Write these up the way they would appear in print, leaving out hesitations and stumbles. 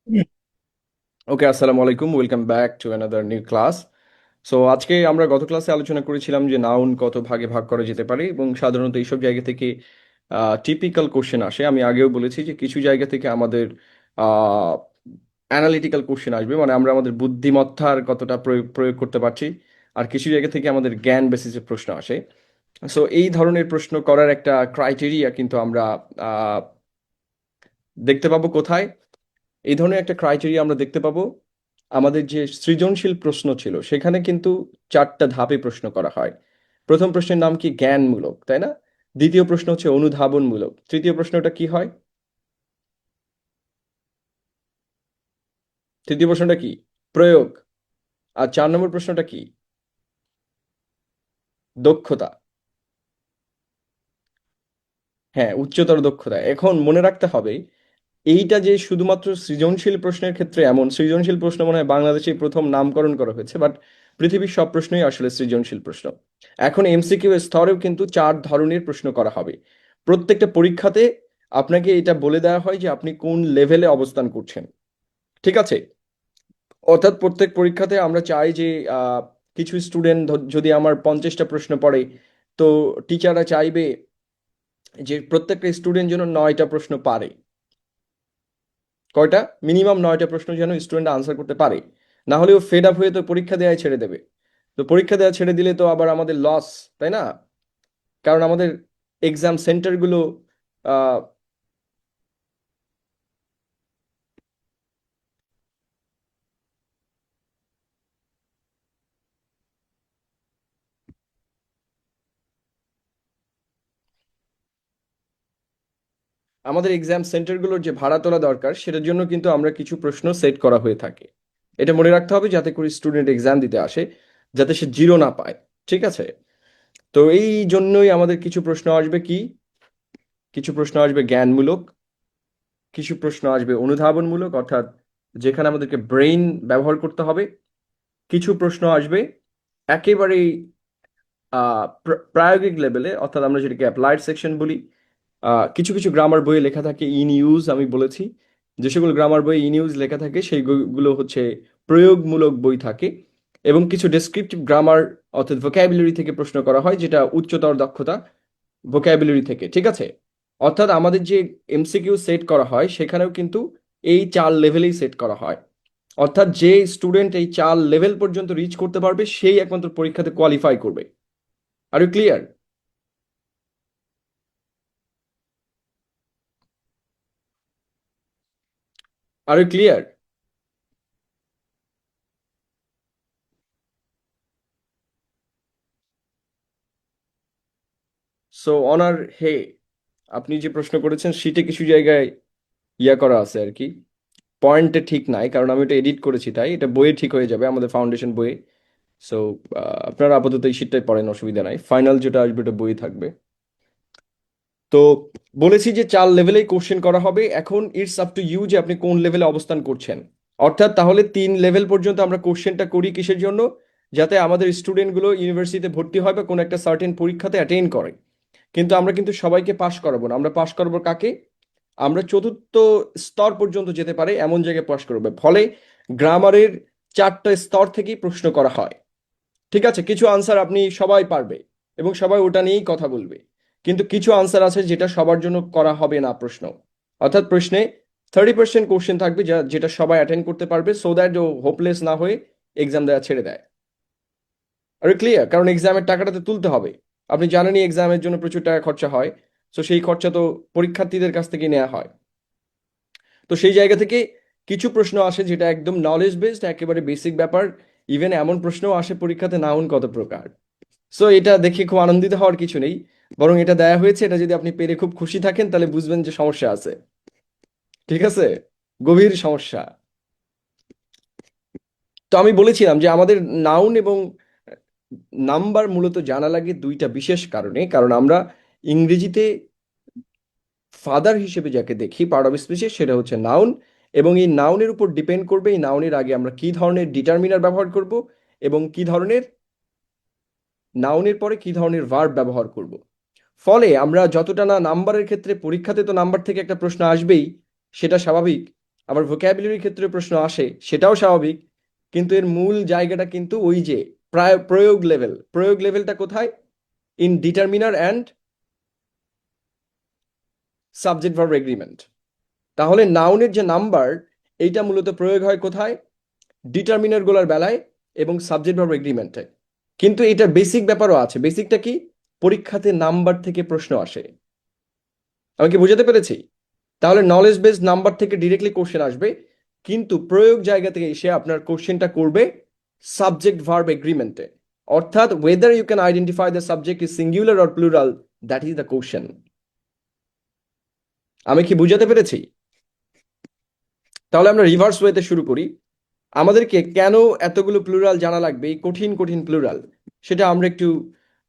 ওকে, আসসালামু আলাইকুম। Welcome back to another new class. So আজকে আমরা গত ক্লাসে আলোচনা করেছিলাম যে নাউন কত ভাগে ভাগ করা যেতে পারে এবং সাধারণত এইসব জায়গা থেকে টিপিক্যাল কোশ্চেন আসে। আমি আগেও বলেছি যে কিছু জায়গা থেকে আমাদের অ্যানালিটিক্যাল কোশ্চেন আসবে, মানে আমরা আমাদের বুদ্ধিমত্তার কতটা প্রয়োগ প্রয়োগ করতে পারছি। আর কিছু জায়গা থেকে আমাদের জ্ঞান বেসিসে প্রশ্ন আসে। সো এই ধরনের প্রশ্ন করার একটা ক্রাইটেরিয়া কিন্তু আমরা আহ, দেখতে পাবো কোথায়। এই ধরনের একটা ক্রাইটেরিয়া আমরা দেখতে পাবো আমাদের যে সৃজনশীল প্রশ্ন ছিল সেখানে কিন্তু চারটা ধাপে প্রশ্ন করা হয়। প্রথম প্রশ্নের নাম কি? জ্ঞানমূলক, তাই না? দ্বিতীয় প্রশ্ন হচ্ছে অনুধাবনমূলক। তৃতীয় প্রশ্নটা কি হয়? তৃতীয় প্রশ্নটা কি? প্রয়োগ। আর 4 নম্বর প্রশ্নটা কি? দক্ষতা। হ্যাঁ, উচ্চতর দক্ষতা। এখন মনে রাখতে হবে এইটা যে শুধুমাত্র সৃজনশীল প্রশ্নের ক্ষেত্রে এমন, সৃজনশীল প্রশ্ন মনে হয় বাংলাদেশে প্রথম নামকরণ করা হয়েছে, বাট পৃথিবীর সব প্রশ্নই আসলে সৃজনশীল প্রশ্ন। এখন এমসিকিউ স্তরেও কিন্তু 4 ধরনের প্রশ্ন করা হবে প্রত্যেকটা পরীক্ষাতে। আপনাকে এটা বলে দেওয়া হয় যে আপনি কোন লেভেলে অবস্থান করছেন, ঠিক আছে? অর্থাৎ প্রত্যেক পরীক্ষাতে আমরা চাই যে আহ, কিছু স্টুডেন্ট যদি আমার 50টা প্রশ্ন পড়ে, তো টিচাররা চাইবে যে প্রত্যেকটা স্টুডেন্ট যেন 9টা প্রশ্ন পারে। কয়টা? মিনিমাম 9টা প্রশ্ন যেন স্টুডেন্ট আনসার করতে পারে। না হলেও ফেড আপ হয়ে তো পরীক্ষা দেওয়াই ছেড়ে দেবে। তো পরীক্ষা দেওয়া ছেড়ে দিলে তো আবার আমাদের লস, তাই না? কারণ আমাদের এক্সাম সেন্টারগুলো আহ, আমাদের এক্সাম সেন্টারগুলোর যে ভাড়া তোলা দরকার সেটার জন্য কিন্তু আমরা কিছু প্রশ্ন সেট করা হয়ে থাকে। এটা মনে রাখতে হবে যাতে করে স্টুডেন্ট এক্সাম দিতে আসে যাতে সে জিরো না পায়, ঠিক আছে? তো এই জন্যই আমাদের কিছু প্রশ্ন আসবে কি, কিছু প্রশ্ন আসবে জ্ঞানমূলক, কিছু প্রশ্ন আসবে অনুধাবনমূলক, অর্থাৎ যেখানে আমাদেরকে ব্রেইন ব্যবহার করতে হবে। কিছু প্রশ্ন আসবে একেবারেই প্রায়োগিক লেভেলে, অর্থাৎ আমরা যেটাকে অ্যাপ্লাইড সেকশন বলি। কিছু কিছু গ্রামার বইয়ে লেখা থাকে ইন ইউজ, আমি বলেছি যে সকল গ্রামার বই ইন ইউজ লেখা থাকে সেইগুলো হচ্ছে প্রয়োগমূলক বই থাকে। এবং কিছু ডেসক্রিপটিভ গ্রামার অর্থাৎ ভোক্যাবুলারি থেকে প্রশ্ন করা হয়, যেটা উচ্চতর দক্ষতা ভোক্যাবুলারি থেকে, ঠিক আছে? অর্থাৎ আমাদের যে এমসিকিউ সেট করা হয় সেখানেও কিন্তু এই 4 লেভেলেই সেট করা হয়। অর্থাৎ যে স্টুডেন্ট এই 4 লেভেল পর্যন্ত রিচ করতে পারবে সেই একমাত্র পরীক্ষাতে কোয়ালিফাই করবে। Are you clear? Are you clear? So অনার হে, আপনি যে প্রশ্ন করেছেন শীটে কিছু জায়গায় ইয়া করা আছে আর কি, পয়েন্টে ঠিক নাই, কারণ আমি এটা এডিট করেছি, তাই এটা বইয়ে ঠিক হয়ে যাবে, আমাদের ফাউন্ডেশন বইয়ে। সো আপনারা আপাতত এই শীটটাই পড়েন, অসুবিধা নাই, ফাইনাল যেটা আসবে এটা বই থাকবে। তো বলেছি যে 4 লেভেলেই কোশ্চেন করা হবে। এখন ইটস আপ টু ইউ যে আপনি কোন লেভেলে অবস্থান করছেন। অর্থাৎ তাহলে 3 লেভেল পর্যন্ত আমরা কোশ্চেনটা করি কিসের জন্য? যাতে আমাদের স্টুডেন্টগুলো ইউনিভার্সিটিতে ভর্তি হয় বা কোনো একটা সার্টেন পরীক্ষাতে অ্যাটেন্ড করে। কিন্তু আমরা কিন্তু সবাইকে পাশ করাবো না, আমরা পাশ করাবো কাকে? আমরা চতুর্থ স্তর পর্যন্ত যেতে পারে এমন জায়গায় পাশ করবে। ফলে গ্রামারের 4টা স্তর থেকেই প্রশ্ন করা হয়, ঠিক আছে? কিছু আনসার আপনি সবাই পারবে এবং সবাই ওটা নিয়েই কথা বলবে, কিন্তু কিছু আনসার আছে যেটা সবার জন্য করা হবে না প্রশ্ন। অর্থাৎ প্রশ্নে 30% কোশ্চেন থাকবে যেটা সবাই অ্যাটেন্ড করতে পারবে, সো দ্যাট ও হোপলেস না হয়ে এক্সাম দেওয়া ছেড়ে দেয়। আর ক্লিয়ার? কারণ এক্সামের টাকাটা তো তুলতে হবে। আপনি জানেনই এক্সামের জন্য প্রচুর টাকা খরচা হয়। তো সেই খরচা তো পরীক্ষার্থীদের কাছ থেকে নেওয়া হয়। তো সেই জায়গা থেকে কিছু প্রশ্ন আসে যেটা একদম নলেজ বেসড, একেবারে বেসিক ব্যাপার। ইভেন এমন প্রশ্নও আসে পরীক্ষাতে, নাউন কত প্রকার। সো এটা দেখে খুব আনন্দিত হওয়ার কিছু নেই, বরং এটা দেয়া হয়েছে, এটা যদি আপনি পেরে খুব খুশি থাকেন তাহলে বুঝবেন যে সমস্যা আছে, ঠিক আছে? গভীর সমস্যা। তো আমি বলেছিলাম যে আমাদের নাউন এবং নাম্বার মূলত জানা লাগে দুইটা বিশেষ কারণে। কারণ আমরা ইংরেজিতে ফাদার হিসেবে যাকে দেখি, পার্ট অফ স্পিচে, সেটা হচ্ছে নাউন। এবং এই নাউনের উপর ডিপেন্ড করবে এই নাউনের আগে আমরা কি ধরনের ডিটারমিনার ব্যবহার করব এবং কি ধরনের, নাউনের পরে কি ধরনের ভার্ব ব্যবহার করব। ফলে আমরা যতটা না নাম্বারের ক্ষেত্রে, পরীক্ষাতে তো নাম্বার থেকে একটা প্রশ্ন আসবেই, সেটা স্বাভাবিক। আবার ভোক্যাবুলারির ক্ষেত্রে প্রশ্ন আসে, সেটাও স্বাভাবিক, কিন্তু এর মূল জায়গাটা কিন্তু ওই যে প্রায় প্রয়োগ লেভেলটা কোথায়? In determiner and subject verb agreement. তাহলে নাউনের যে নাম্বার, এইটা মূলত প্রয়োগ হয় কোথায়? ডিটারমিনার গুলোর বেলায় এবং সাবজেক্ট ভার্ব এগ্রিমেন্টে। কিন্তু এটা বেসিক ব্যাপারও আছে। বেসিকটা কি? পরীক্ষাতে নাম্বার থেকে প্রশ্ন আসে। আমি কি বোঝাতে পেরেছি? তাহলে নলেজ বেসড নাম্বার থেকে ডিরেক্টলি কোশ্চেন আসবে, কিন্তু প্রয়োগ জায়গা থেকে এসে আপনার কোশ্চেনটা করবে সাবজেক্ট ভার্ব এগ্রিমেন্টে। অর্থাৎ whether you can identify the subject is singular or plural, that is the question. আমি কি বুঝাতে পেরেছি? তাহলে আমরা রিভার্স ওয়েতে শুরু করি। আমাদেরকে কেন এতগুলো প্লুরাল জানা লাগবে, এই কঠিন কঠিন প্লুরাল, সেটা আমরা একটু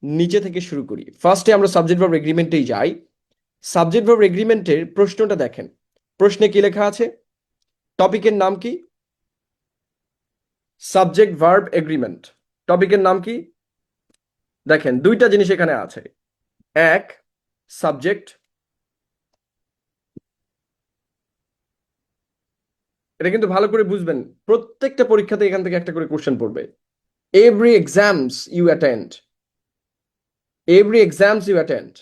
নিচে থেকে শুরু করি। ফার্স্টে আমরা সাবজেক্ট ভার্ব এগ্রিমেন্টেই যাই। সাবজেক্ট ভার্ব এগ্রিমেন্টের প্রশ্নটা দেখেন। প্রশ্নে কি লেখা আছে? টপিকের নাম কি? Subject verb agreement. টপিকের নাম কি? দেখেন দুইটা জিনিস এখানে আছে। এক, সাবজেক্ট। এটা কিন্তু ভালো করে বুঝবেন, প্রত্যেকটা পরীক্ষাতে এখান থেকে একটা করে কোশ্চেন পড়বে। Every exams you attend, every exams you attend.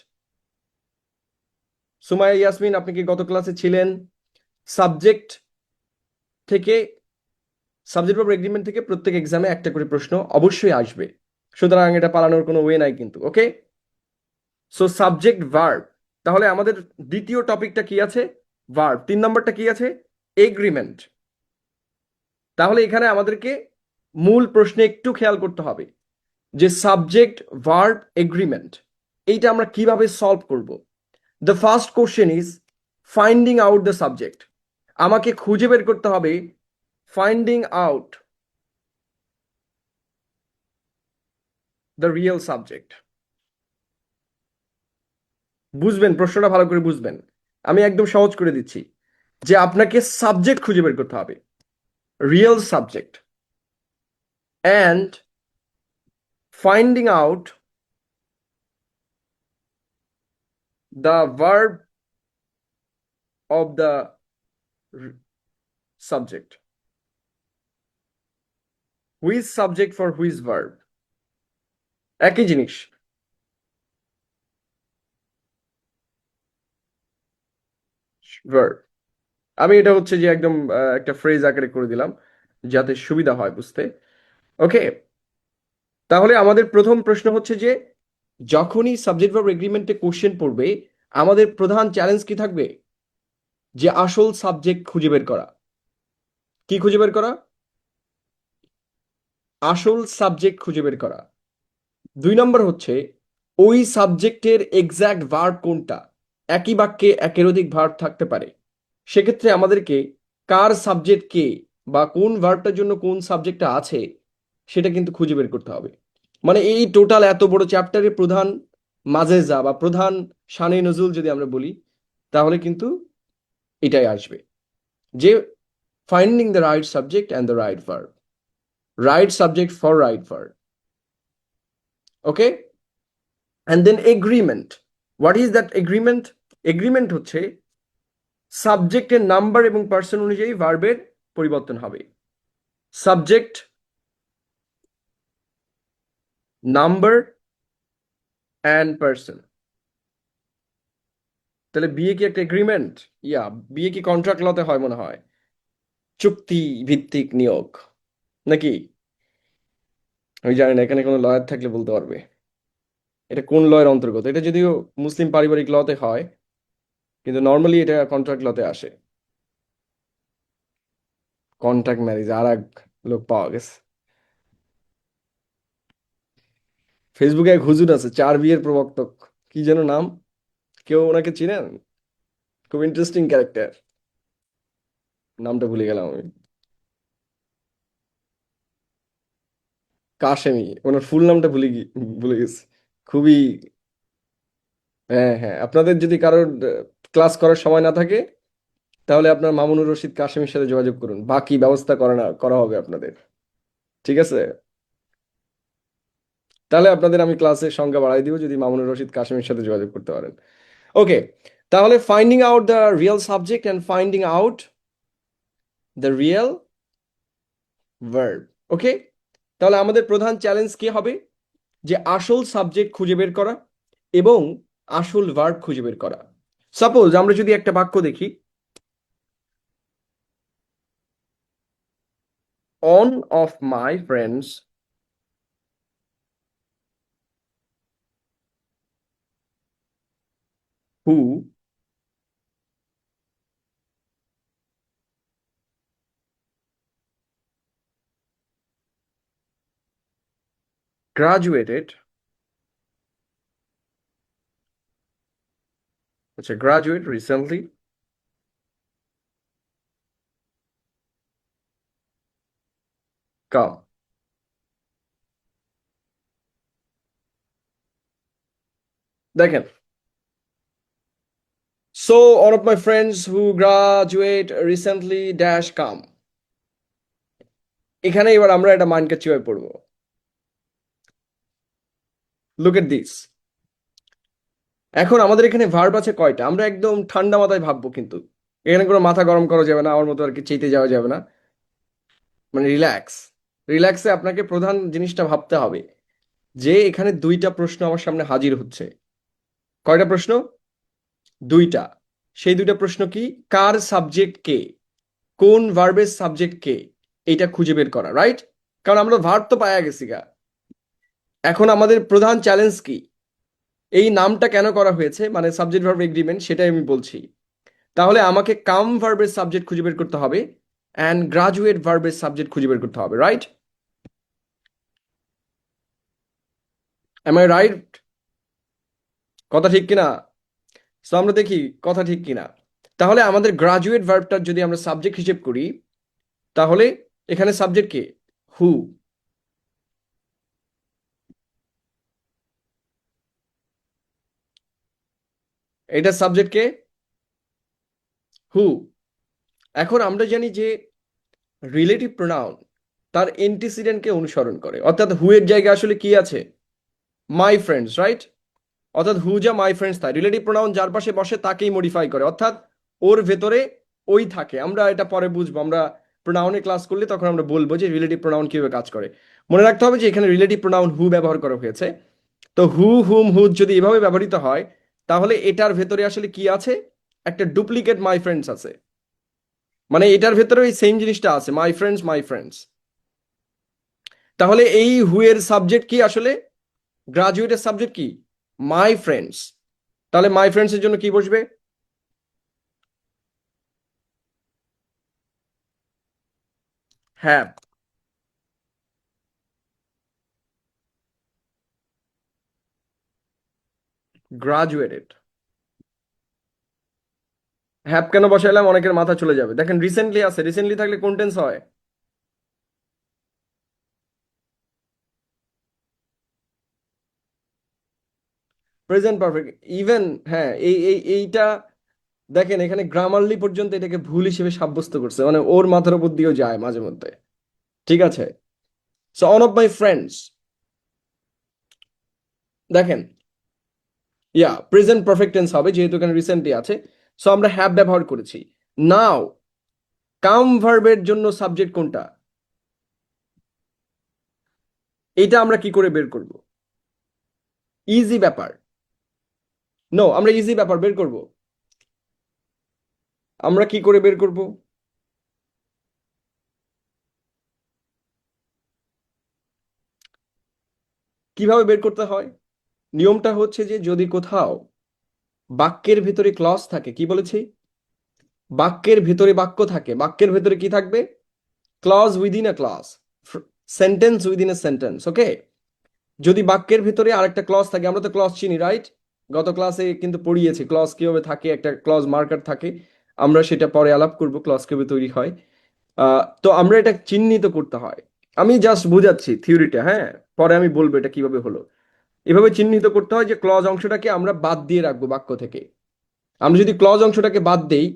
Sumaiya Yasmin, আপনি কি গত ক্লাসে ছিলেন? সাবজেক্ট থেকে, সাবজেক্ট ভার্ব এগ্রিমেন্ট থেকে প্রত্যেক এক্সামে একটা করে প্রশ্ন অবশ্যই আসবে, সুতরাং এটা পালানোর কোনো ওয়ে নাই কিন্তু। ওকে, সো সাবজেক্ট ভার্ব। তাহলে আমাদের দ্বিতীয় টপিকটা কি আছে? ভার্ব। 3 নম্বরটা কি আছে? এগ্রিমেন্ট। তাহলে এখানে আমাদেরকে মূল প্রশ্নে একটু খেয়াল করতে হবে যে সাবজেক্ট ভার্ব এগ্রিমেন্ট এইটা আমরা কিভাবে সলভ করব। The first question is finding out the subject. আমাকে খুঁজে বের করতে হবে finding out the real subject. বুঝবেন, প্রশ্নটা ভালো করে বুঝবেন। আমি একদম সহজ করে দিচ্ছি যে আপনাকে সাবজেক্ট খুঁজে বের করতে হবে, real subject, and finding out the verb of the subject. Which subject for which verb, একই জিনিস। ভার্ব। আমি এটা হচ্ছে যে একদম একটা ফ্রেজ আকারে করে দিলাম যাতে সুবিধা হয় বুঝতে। ওকে, তাহলে আমাদের প্রথম প্রশ্ন হচ্ছে যে যখনই সাবজেক্ট ভার্ব এগ্রিমেন্টে কোশ্চেন পড়বে, আমাদের প্রধান চ্যালেঞ্জ কি থাকবে? যে আসল সাবজেক্ট খুঁজে বের করা। কি খুঁজে বের করা? আসল সাবজেক্ট খুঁজে বের করা। 2 নম্বর হচ্ছে ওই সাবজেক্টের এক্সাক্ট ভার্ব কোনটা। একই বাক্যে একের অধিক ভার্ব থাকতে পারে, সেক্ষেত্রে আমাদেরকে কার সাবজেক্ট কে বা কোন ভার্বটার জন্য কোন সাবজেক্টটা আছে সেটা কিন্তু খুঁজে বের করতে হবে। মানে এই টোটাল এত বড় চ্যাপ্টারের প্রধান মাজেজা বা প্রধান শানে নজুল যদি আমরা বলি, তাহলে কিন্তু এটাই আসবে যে finding the right subject and the right verb, right subject for right verb. Okay, and then agreement. What is that agreement? Agreement হচ্ছে সাবজেক্টের নাম্বার এবং পার্সন অনুযায়ী ভার্বের পরিবর্তন হবে। Subject, number and person. তাহলে বিয়ে কি একটা এগ্রিমেন্ট? ইয়া, বিয়ে কি কন্ট্রাক্ট লতে হয় মনে হয়, চুক্তি ভিত্তিক নিয়োগ নাকি? আমি জানি না, এখানে কোনো লয়ার থাকলে বলতে পারবে এটা কোন লয়ের অন্তর্গত। এটা যদিও মুসলিম পারিবারিক লতে হয়, কিন্তু নর্মালি এটা কন্ট্রাক্ট লতে আসে। কন্ট্রাক্ট ম্যারেজ, আর এক লোক পাওয়া গেছে ফেসবুকে। এক হুজুর আছে 4 বিয়ের প্রবর্তক, কি যেন নাম, কেউ ওনাকে চিনেন? খুব ইন্টারেস্টিং ক্যারেক্টার, নামটা ভুলে গেলাম আমি। কাশেমি, ওনার ফুল নামটা ভুলে গেছি। খুবই, হ্যাঁ হ্যাঁ, আপনাদের যদি কারোর ক্লাস করার সময় না থাকে, তাহলে আপনার মামুনুর রশিদ কাশেমের সাথে যোগাযোগ করুন, বাকি ব্যবস্থা করা হবে আপনাদের। ঠিক আছে, তাহলে আপনাদের আমি ক্লাসের সংখ্যা বাড়াই দিব যদি মামুনুর রশিদ কাশেমের সাথে যোগাযোগ করতে পারেন। ওকে, তাহলে finding out the real subject and finding out the real verb. Okay, তাহলে আমাদের প্রধান চ্যালেঞ্জ কি হবে? যে আসল সাবজেক্ট খুঁজে বের করা এবং আসল ভার্ব খুঁজে বের করা। সাপোজ আমরা যদি একটা বাক্য দেখি, one of my friends who graduated, আচ্ছা গ্রাজুয়েট রিসেন্টলি, কাম। দেখেন, so one of my friends who graduate recently dash come. এখানে এবার আমরা একটা মাইন্ড কিভাবে পড়বো? Look at this. এখন আমাদের এখানে ভার্ব আছে কয়টা? আমরা একদম ঠান্ডা মাথায় ভাববো, কিন্তু এখানে কোনো মাথা গরম করা যাবে না, আমার মতো আর কি চেতে যাওয়া যাবে না। মানে রিল্যাক্স, রিল্যাক্সে আপনাকে প্রধান জিনিসটা ভাবতে হবে যে এখানে দুইটা প্রশ্ন আমার সামনে হাজির হচ্ছে। কয়টা প্রশ্ন? দুইটা। সেই দুইটা প্রশ্ন কি? কার সাবজেক্ট কে, কোন ভার্বের সাবজেক্ট কে, এইটা খুঁজে বের করা, রাইট? কারণ আমরা ভার্ব তো পাওয়া গেছি গা। এখন আমাদের প্রধান চ্যালেঞ্জ কি? এই নামটা কেন করা হয়েছে, মানে সাবজেক্ট ভার্ব এগ্রিমেন্ট, সেটাই আমি বলছি। তাহলে আমাকে কাম ভার্বের সাবজেক্ট খুঁজে বের করতে হবে অ্যান্ড গ্রাজুয়েট ভার্বের সাবজেক্ট খুঁজে বের করতে হবে, রাইট? M I right? কথা ঠিক কিনা? সো আমরা দেখি কথা ঠিক কিনা। তাহলে আমাদের গ্রাজুয়েট ভার্বটার যদি আমরা সাবজেক্ট হিসেব করি, তাহলে এখানে সাবজেক্ট কে? হু। এটা সাবজেক্ট কে? হু। এখন আমরা জানি যে রিলেটিভ প্রোনাউন তার এন্টিসিডেন্টকে অনুসরণ করে, অর্থাৎ হু এর জায়গায় আসলে কি আছে? My friends, right? অর্থাৎ হু যা মাই ফ্রেন্ডস তাই রিলেটিভ প্রোনাউন যার পাশে বসে তাকেই মডিফাই করে, অর্থাৎ ওর ভেতরে ওই থাকে। আমরা এটা পরে বুঝবো, আমরা প্রোনাউনে ক্লাস করলে তখন আমরা বলবো যে রিলেটিভ প্রোনাউন কিভাবে কাজ করে। মনে রাখতে হবে যে এখানে রিলেটিভ প্রোনাউন হু ব্যবহার করা হয়েছে। তো হু, হুম, হুজ যদি এভাবে ব্যবহৃত হয়, তাহলে এটার ভেতরে আসলে কি আছে? একটা ডুপ্লিকেট মাই ফ্রেন্ডস আছে। মানে এটার ভেতরে ওই সেম জিনিসটা আছে, মাই ফ্রেন্ডস মাই ফ্রেন্ডস। তাহলে এই হু এর সাবজেক্ট কি আসলে? গ্রাজুয়েটের সাবজেক্ট কি? My friends. তাহলে মাই ফ্রেন্ডস এর জন্য কি বসবে? হ্যাভ। গ্রাজুয়েটেড। হ্যাভ কেন বসাইলাম? অনেকের মাথা চলে যাবে। দেখেন রিসেন্টলি আছে, রিসেন্টলি থাকলে কোন টেন্স হয়? Present perfect. ইভেন হ্যাঁ, এইটা দেখেন এখানে গ্রামারলি পর্যন্ত এটাকে ভুল হিসেবে সাব্যস্ত করছে, মানে ওর মাথার উপর দিয়েও যায় মাঝে মধ্যে। ঠিক আছে, so one of my friends, দেখেন ইয়া প্রেজেন্ট পারফেক্ট টেন্স হবে যেহেতু এখানে রিসেন্টলি আছে। সো আমরা হ্যাভ ব্যবহার করেছি। নাও কাম ভার্বের জন্য সাবজেক্ট কোনটা? এটা আমরা কি করে বের করব? ইজি ব্যাপার। নো, আমরা ইজি ব্যাপার বের করব। আমরা কি করে বের করব? কিভাবে বের করতে হয়? নিয়মটা হচ্ছে যে যদি কোথাও বাক্যের ভিতরে ক্লজ থাকে, কি বলেছি? বাক্যের ভিতরে বাক্য থাকে, বাক্যের ভিতরে কি থাকবে? Clause within a clause, sentence within a sentence. Okay, যদি বাক্যের ভিতরে আরেকটা ক্লজ থাকে, আমরা তো ক্লজ চিনি, রাইট? গত ক্লাসে কিন্তু পড়িয়েছি ক্লজ কিভাবে থাকে, একটা ক্লজ মার্কার থাকে। আমরা সেটা পরে আলাপ করব ক্লজ কিভাবে তৈরি হয়। তো আমরা এটা চিহ্নিত করতে হয়। আমি জাস্ট বুঝাচ্ছি থিওরিটা, হ্যাঁ, পরে আমি বলবো এটা কিভাবে হলো। এভাবে চিহ্নিত করতে হয় যে ক্লজ অংশটাকে আমরা বাদ দিয়ে রাখবো বাক্য থেকে। আমরা যদি ক্লজ অংশটাকে বাদ দেই,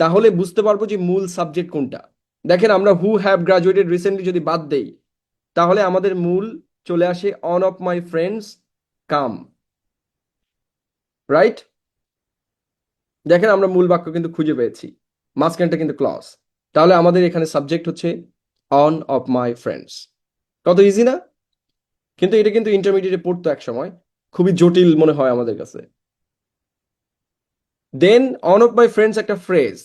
তাহলে বুঝতে পারবো যে মূল সাবজেক্ট কোনটা। দেখেন আমরা হু হ্যাভ গ্রাজুয়েটেড রিসেন্টলি যদি বাদ দেই, তাহলে আমাদের মূল চলে আসে one of my friends come, right? দেখেন আমরা মূল বাক্য কিন্তু খুঁজে পেয়েছি, মাঝখানটা কিন্তু ক্লজ। তাহলে আমাদের এখানে সাবজেক্ট হচ্ছে অন অফ মাই ফ্রেন্ডস। কত ইজি না? কিন্তু এটা কিন্তু ইন্টারমিডিয়েটে পড়তো এক সময়, খুবই জটিল মনে হয় আমাদের কাছে। দেন অন অফ মাই ফ্রেন্ডস একটা ফ্রেজ,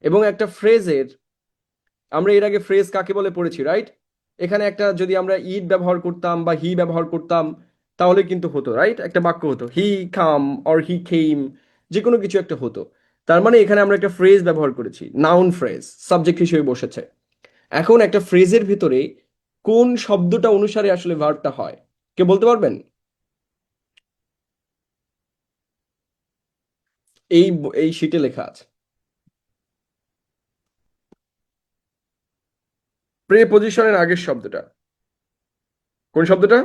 এবং একটা ফ্রেজের আমরা এর আগে ফ্রেজ কাকে বলে পড়েছি, রাইট? এখানে একটা যদি আমরা ইট ব্যবহার করতাম বা হি ব্যবহার করতাম তাহলে কিন্তু হতো, রাইট? একটা বাক্য হতো, হি কাম অর হি কেম, যে কোনো কিছু একটা হতো। তার মানে এখানে আমরা একটা ফ্রেজ ব্যবহার করেছি, নাউন ফ্রেজ, সাবজেক্ট হিসেবে বসেছে। এখন একটা ফ্রেজের ভিতরে কোন শব্দটা অনুসারে আসলে ভার্বটা হয়, কে বলতে পারবেন? এই শিটে লেখা আছে, প্রেপজিশনের আগের শব্দটা। কোন শব্দটা?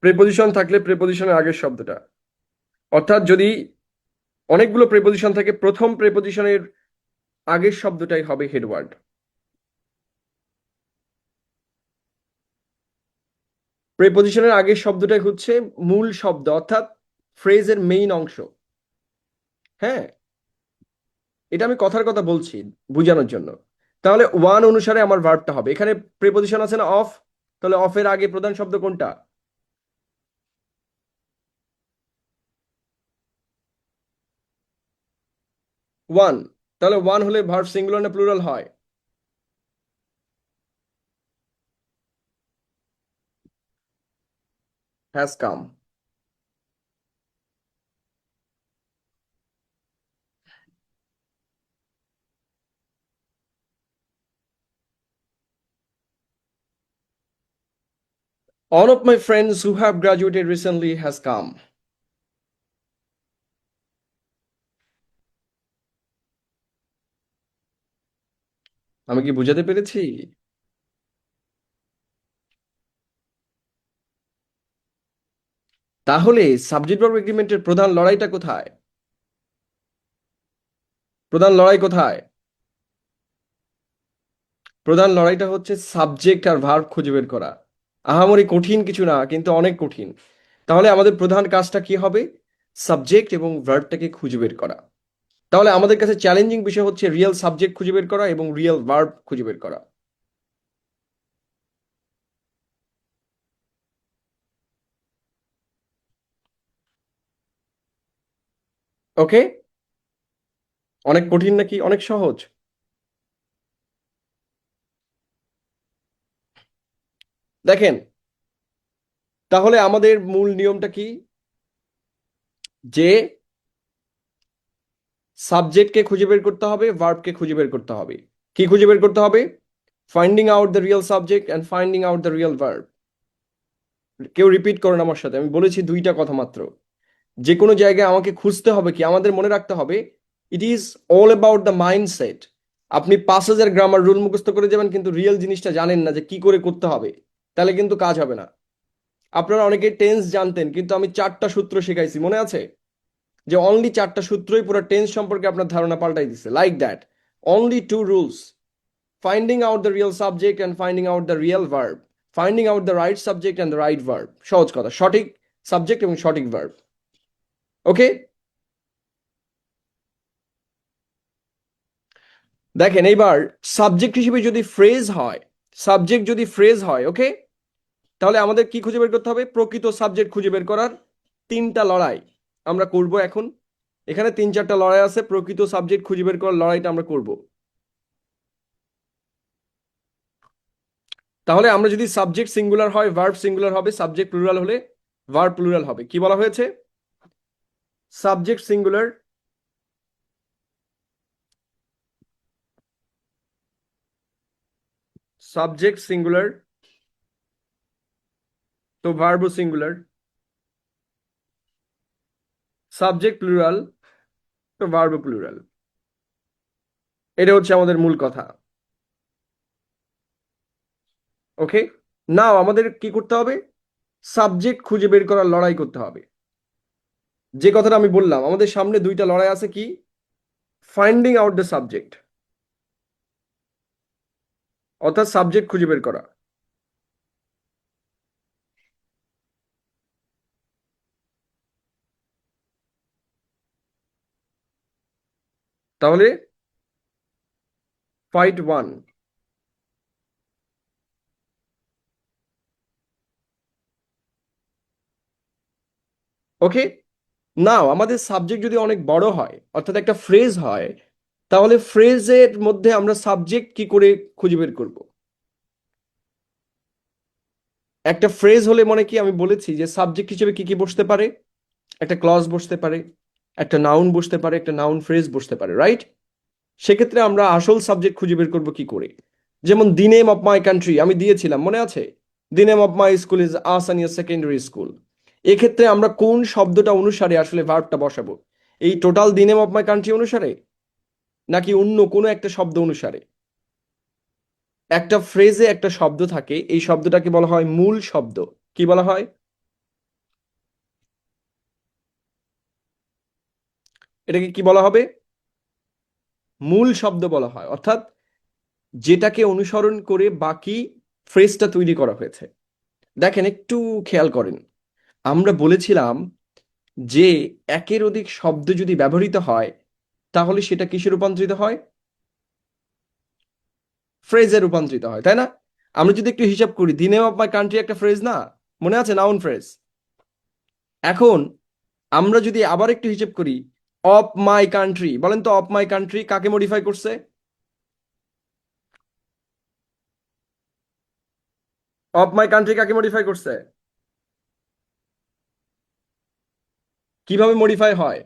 প্রেপজিশন থাকলে প্রেপজিশনের আগের শব্দটা। অর্থাৎ যদি অনেকগুলো প্রেপজিশন থাকে, প্রথম প্রেপজিশনের আগের শব্দটাই হবে হেডওয়ার্ড। প্রেপজিশনের আগের শব্দটাই হচ্ছে মূল শব্দ, অর্থাৎ ফ্রেজের মেইন অংশ। হ্যাঁ, এটা আমি কথার কথা বলছি বোঝানোর জন্য। তাহলে ওয়ান অনুসারে আমার ভার্বটা হবে, এখানে প্রেপজিশন আছে না অফ, তাহলে অফের আগে প্রধান শব্দ কোনটা? ওয়ান। তাহলে ওয়ান হলে ভার্ব সিঙ্গুলার না প্লুরাল হয়? Has come. All of my friends who have graduated recently has come. আমি কি বুঝাতে পেরেছি? তাহলে সাবজেক্ট ভার্ব এগ্রিমেন্টের প্রধান লড়াইটা কোথায়? প্রধান লড়াই কোথায়? প্রধান লড়াইটা হচ্ছে সাবজেক্ট আর ভার্ব খুঁজে বের করা। আহামরি কঠিন কিছু না, কিন্তু অনেক কঠিন। তাহলে আমাদের প্রধান কাজটা কি হবে? সাবজেক্ট এবং ভার্বটাকে খুঁজে বের করা। তাহলে আমাদের কাছে চ্যালেঞ্জিং বিষয় হচ্ছে রিয়েল সাবজেক্ট খুঁজে বের করা এবং রিয়েল ভার্ব খুঁজে বের করা। ওকে? অনেক কঠিন নাকি অনেক সহজ? দেখেন, তাহলে আমাদের মূল নিয়মটা কি? যে সাবজেক্টকে খুঁজে বের করতে হবে, ভার্বকে খুঁজে বের করতে হবে। কি খুঁজে বের করতে হবে? Finding out the real subject and finding out the real verb. কেউ রিপিট করেন আমার সাথে, আমি বলেছি দুইটা কথা মাত্র। যে কোনো জায়গায় আমাকে খুঁজতে হবে, কি আমাদের মনে রাখতে হবে, it is all about the mindset. আপনি 5,000 গ্রামার রুল মুখস্থ করে যাবেন কিন্তু রিয়েল জিনিসটা জানেন না যে কি করে করতে হবে, তাহলে কিন্তু কাজ হবে না। আপনারা অনেকেই টেন্স জানতেন, কিন্তু আমি 4টা সূত্র শেখাইছি, মনে আছে? যে অনলি 4টা সূত্রই পুরো টেন্স সম্পর্কে আপনার ধারণা পাল্টাই দিচ্ছে, like that. Only two rules: finding out the real subject and finding out the real verb, finding out the right subject and the right verb. সহজ কথা, সঠিক সাবজেক্ট এবং সঠিক ভার্ব। ওকে? দেখেন এইবার, সাবজেক্ট হিসেবে যদি ফ্রেজ হয়, সাবজেক্ট যদি ফ্রেজ হয়, ওকে, তাহলে আমাদের কি খুঁজে বের করতে হবে? প্রকৃত সাবজেক্ট খুঁজে বের করার 3টা লড়াই আমরা করব এখন। এখানে 3-4টা লড়াই আছে, প্রকৃত সাবজেক্ট খুঁজে বের করার লড়াইটা আমরা করব। তাহলে আমরা যদি সাবজেক্ট সিঙ্গুলার হয় ভার্ব সিঙ্গুলার হবে, সাবজেক্ট প্লুরাল হলে ভার্ব প্লুরাল হবে। কি বলা হয়েছে? সাবজেক্ট সিঙ্গুলার, সাবজেক্ট সিঙ্গুলার তো ভার্ব সিঙ্গুলার, সাবজেক্ট প্লুরাল তো ভার্ব প্লুরাল। এটা হচ্ছে আমাদের মূল কথা। ওকে? নাও আমাদের কি করতে হবে? সাবজেক্ট খুঁজে বের করার লড়াই করতে হবে। যে কথাটা আমি বললাম, আমাদের সামনে দুইটা লড়াই আছে, কি? ফাইন্ডিং আউট দ্য সাবজেক্ট, অর্থাৎ সাবজেক্ট খুঁজে বের করা। তাহলে ফাইট ওয়ান। ওকে, নাও আমাদের সাবজেক্ট যদি অনেক বড় হয়, অর্থাৎ একটা ফ্রেজ হয়, তাহলে ফ্রেজের মধ্যে আমরা সাবজেক্ট কি করে খুঁজে বের করব? একটা ফ্রেজ হলে মানে কি, আমি বলেছি যে সাবজেক্ট হিসেবে কি কি বসতে পারে, একটা ক্লজ বসতে পারে, একটা নাউন বসতে পারে, একটা নাউন ফ্রেজ বসতে পারে, রাইট? সেক্ষেত্রে আমরা আসল সাবজেক্ট খুঁজে বের করবো কি করে? যেমন the name of my country আমি দিয়েছিলাম, মনে আছে? The name of my school is Asania secondary school. এক্ষেত্রে আমরা কোন শব্দটা অনুসারে আসলে ভার্বটা বসাবো? এই total the name of my country অনুসারে, নাকি অন্য কোনো একটা শব্দ অনুসারে? একটা ফ্রেজে একটা শব্দ থাকে, এই শব্দটাকে বলা হয় মূল শব্দ। কি বলা হয়? এটাকে কি বলা হবে? মূল শব্দ বলা হয়, অর্থাৎ যেটাকে অনুসরণ করে বাকি ফ্রেজটা তৈরি করা হয়েছে। দেখেন, একটু খেয়াল করেন, আমরা বলেছিলাম যে একের অধিক শব্দ যদি ব্যবহৃত হয়, তাহলে সেটা কিসে রূপান্তরিত হয়? ফ্রেজে রূপান্তরিত হয়, তাই না? আমরা যদি একটু হিসাব করি, দি নেম অফ মাই কান্ট্রি একটা ফ্রেজ না? মনে আছে, নাউন ফ্রেজ। এখন আমরা যদি আবার একটু হিসাব করি, অফ মাই কান্ট্রি, বলেন তো অফ মাই কান্ট্রি কাকে মডিফাই করছে? অফ মাই কান্ট্রি কাকে মডিফাই করছে? কিভাবে মডিফাই হয়?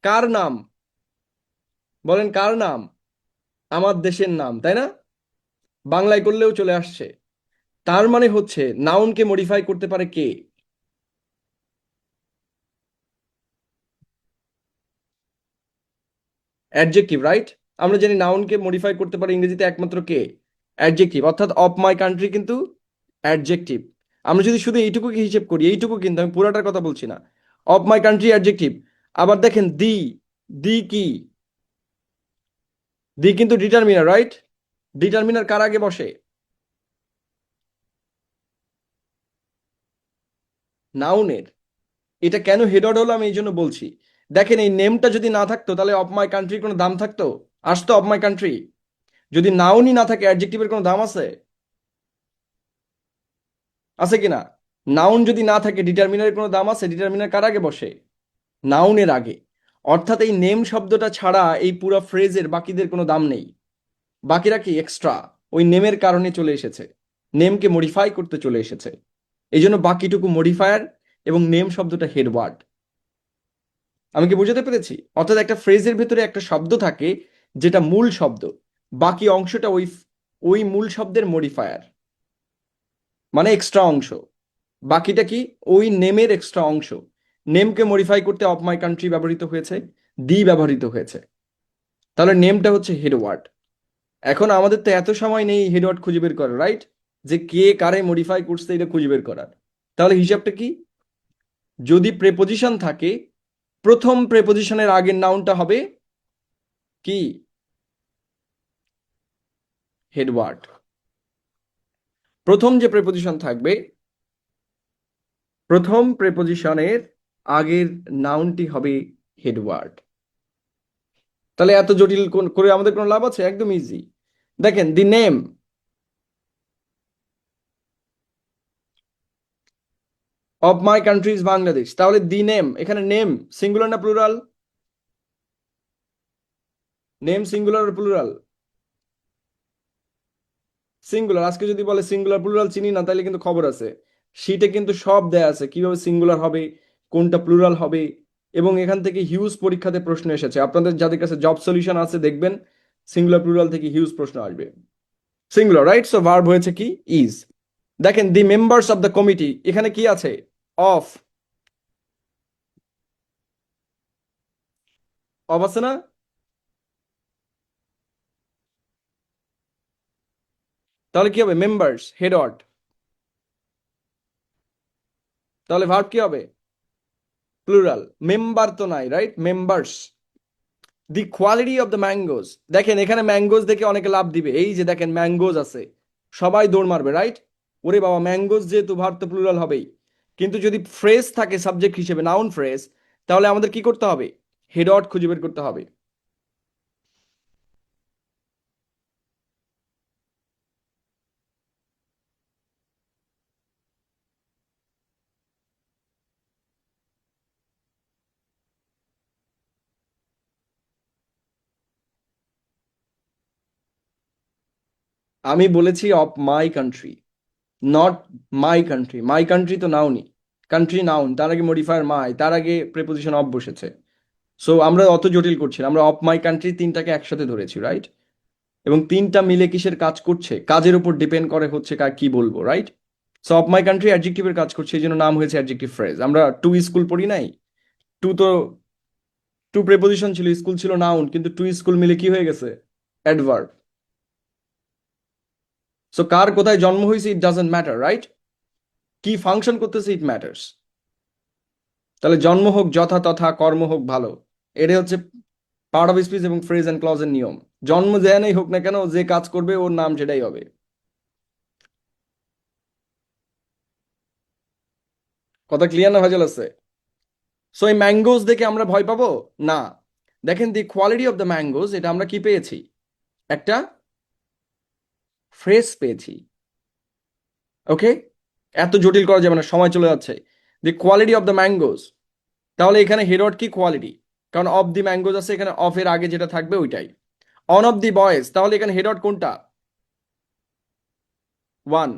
কার নাম? বলেন কার নাম? আমার দেশের নাম, তাই না? বাংলায় করলেও চলে আসছে। তার মানে হচ্ছে নাউনকে মডিফাই করতে পারে কে? Adjective, right? আমরা জানি নাউনকে মডিফাই করতে পারে ইংরেজিতে একমাত্র কে? অ্যাডজেক্টিভ। অর্থাৎ অফ মাই কান্ট্রি কিন্তু অ্যাডজেক্টিভ। আমরা যদি শুধু এইটুকু হিসেব করি, এইটুকু কিন্তু, আমি পুরাটার কথা বলছি না। Of my country adjective. আবার দেখেন দি, দি কি? দি কিন্তু ডিটারমিনার, রাইট? ডিটারমিনার কার আগে বসে? নাউনের। এটা কেন হেডওয়ার্ড হলো আমি এই জন্য বলছি। দেখেন, এই নেমটা যদি না থাকতো, তাহলে অফ মাই কান্ট্রির কোনো দাম থাকতো? আসতো অফ মাই কান্ট্রি? যদি নাউনই না থাকে, অ্যাডজেক্টিভের কোনো দাম আছে? আছে কিনা? নাউন যদি না থাকে, ডিটারমিনারের কোনো দাম আছে? ডিটারমিনার কার আগে বসে? নাউনের আগে। অর্থাৎ এই নেম শব্দটা ছাড়া এই পুরো ফ্রেজের বাকিদের কোনো দাম নেই। বাকিরা কি এক্সট্রা? ওই নেমের কারণে চলে এসেছে, নেমকে মডিফাই করতে চলে এসেছে। এই জন্য বাকিটুকু মডিফায়ার, এবং নেম শব্দটা হেডওয়ার্ড। আমি কি বুঝাতে পেরেছি? অর্থাৎ একটা ফ্রেজের ভেতরে একটা শব্দ থাকে যেটা মূল শব্দ, বাকি অংশটা ওই ওই মূল শব্দের মডিফায়ার, মানে এক্সট্রা অংশ। বাকিটা কি? ওই নেমের এক্সট্রা অংশ। নেমকে মডিফাই করতে অফ মাই কান্ট্রি ব্যবহৃত হয়েছে, দি ব্যবহৃত হয়েছে। তাহলে নেমটা হচ্ছে হেডওয়ার্ড। এখন আমাদের তো এত সময় নেই হেডওয়ার্ড খুঁজে বের করার, রাইট? যে কে কারে মডিফাই করছে এটা খুঁজে বের করার। তাহলে হিসাবটা কি? যদি প্রেপোজিশন থাকে, প্রথম প্রেপোজিশনের আগের নাউনটা হবে কি? হেডওয়ার্ড। প্রথম যে প্রেপোজিশন থাকবে, প্রথম প্রেপোজিশনের আগের নাউনটি হবে হেডওয়ার্ড। তাহলে এত জটিল করে আমাদের কোনো লাভ আছে? একদম ইজি। দেখেন, দি name of my country is Bangladesh. তাহলে দি নেম, এখানে নেম সিঙ্গুলার না প্লুরাল? নেম সিঙ্গুলার আর প্লুরাল? সিঙ্গুলার। আজকে যদি বলে সিঙ্গুলার প্লুরাল চিনি না, তাহলে কিন্তু খবর আছে। শীটে কিন্তু সব দেয়া আছে কিভাবে সিঙ্গুলার হবে, কোনটা প্লুরাল হবে। এবং এখান থেকে হিউজ পরীক্ষাতে প্রশ্ন এসেছে, আপনাদের যাদের কাছে জব সলিউশন আছে দেখবেন, সিঙ্গুলার প্লুরাল থেকে হিউজ প্রশ্ন আসবে। Singular, right? সো ভার্ব হয়েছে কি? ইজ। দেখেন, দি মেম্বার্স অফ দ্য কমিটি, এখানে কি আছে? অফ। অফ আছে না? তাহলে কি হবে? Members headward. তাহলে ভার্ব কি হবে? প্লুরাল। মেম্বার তো নাই, right? Members. The quality of the mangoes. দেখেন, এখানে ম্যাঙ্গোজ দেখে অনেকে লাভ দিবে, এই যে দেখেন ম্যাঙ্গোজ আছে, সবাই দৌড় মারবে, রাইট? ওরে বাবা, ম্যাঙ্গোজ যেহেতু ভার্ব তো প্লুরাল হবেই। কিন্তু যদি ফ্রেজ থাকে সাবজেক্ট হিসেবে, নাউন ফ্রেজ, তাহলে আমাদের কি করতে হবে? হেডওয়ার্ড খুঁজে বের করতে হবে। আমি বলেছি of my country, not my country. My country তো নাউনই, কান্ট্রি নাউন, তার আগে মডিফায়ার মাই, তার আগে প্রেপোজিশন অফ বসেছে। সো আমরা অত জটিল করছি না, আমরা অফ মাই কান্ট্রি তিনটাকে একসাথে ধরেছি, রাইট? এবং তিনটা মিলে কিসের কাজ করছে, কাজের উপর ডিপেন্ড করে হচ্ছে কি বলবো, right? So of my country অ্যাডজেক্টিভের কাজ করছে, এই জন্য নাম হয়েছে অ্যাডজেক্টিভ ফ্রেজ। আমরা টু স্কুল পড়ি নাই? টু তো টু প্রেপোজিশন ছিল, স্কুল ছিল নাউন, কিন্তু টু স্কুল মিলে কি হয়ে গেছে? অ্যাডভার্ব। সো কার কোথায় জন্ম হয়েছে ইট ডাজন্ট ম্যাটার, রাইট? কি ফাংশন করতেছে ইট ম্যাটার্স। তাহলে জন্ম হোক যথা তথা, কর্ম হোক ভালো, এটা হচ্ছে পার্ট অফ স্পিচ এবং ফ্রেজ অ্যান্ড ক্লজের নিয়ম। জন্ম যেখানেই হোক না কেন, যে কাজ করবে ওর নাম সেটাই হবে। কথা ক্লিয়ার না ভেজাল আছে? সো এই ম্যাঙ্গোজ দেখে আমরা ভয় পাবো না। দেখেন, দি কোয়ালিটি অফ দ্য ম্যাঙ্গোজ, এটা আমরা কি পেয়েছি? একটা ফ্রেশ পেয়েছি। ওকে, এত জটিল করা যাবে না, সময় চলে যাচ্ছে। দি কোয়ালিটি অফ দ্য ম্যাঙ্গোজ, তাহলে এখানে হেরোড কি কোয়ালিটি? কারণ অফ দি ম্যাঙ্গোজ আছে এখানে, অফ এর আগে যেটা থাকবে ওইটাই। অন অফ দি বয়েজ, তাহলে এখানে হেরোড কোনটা? ওয়ান।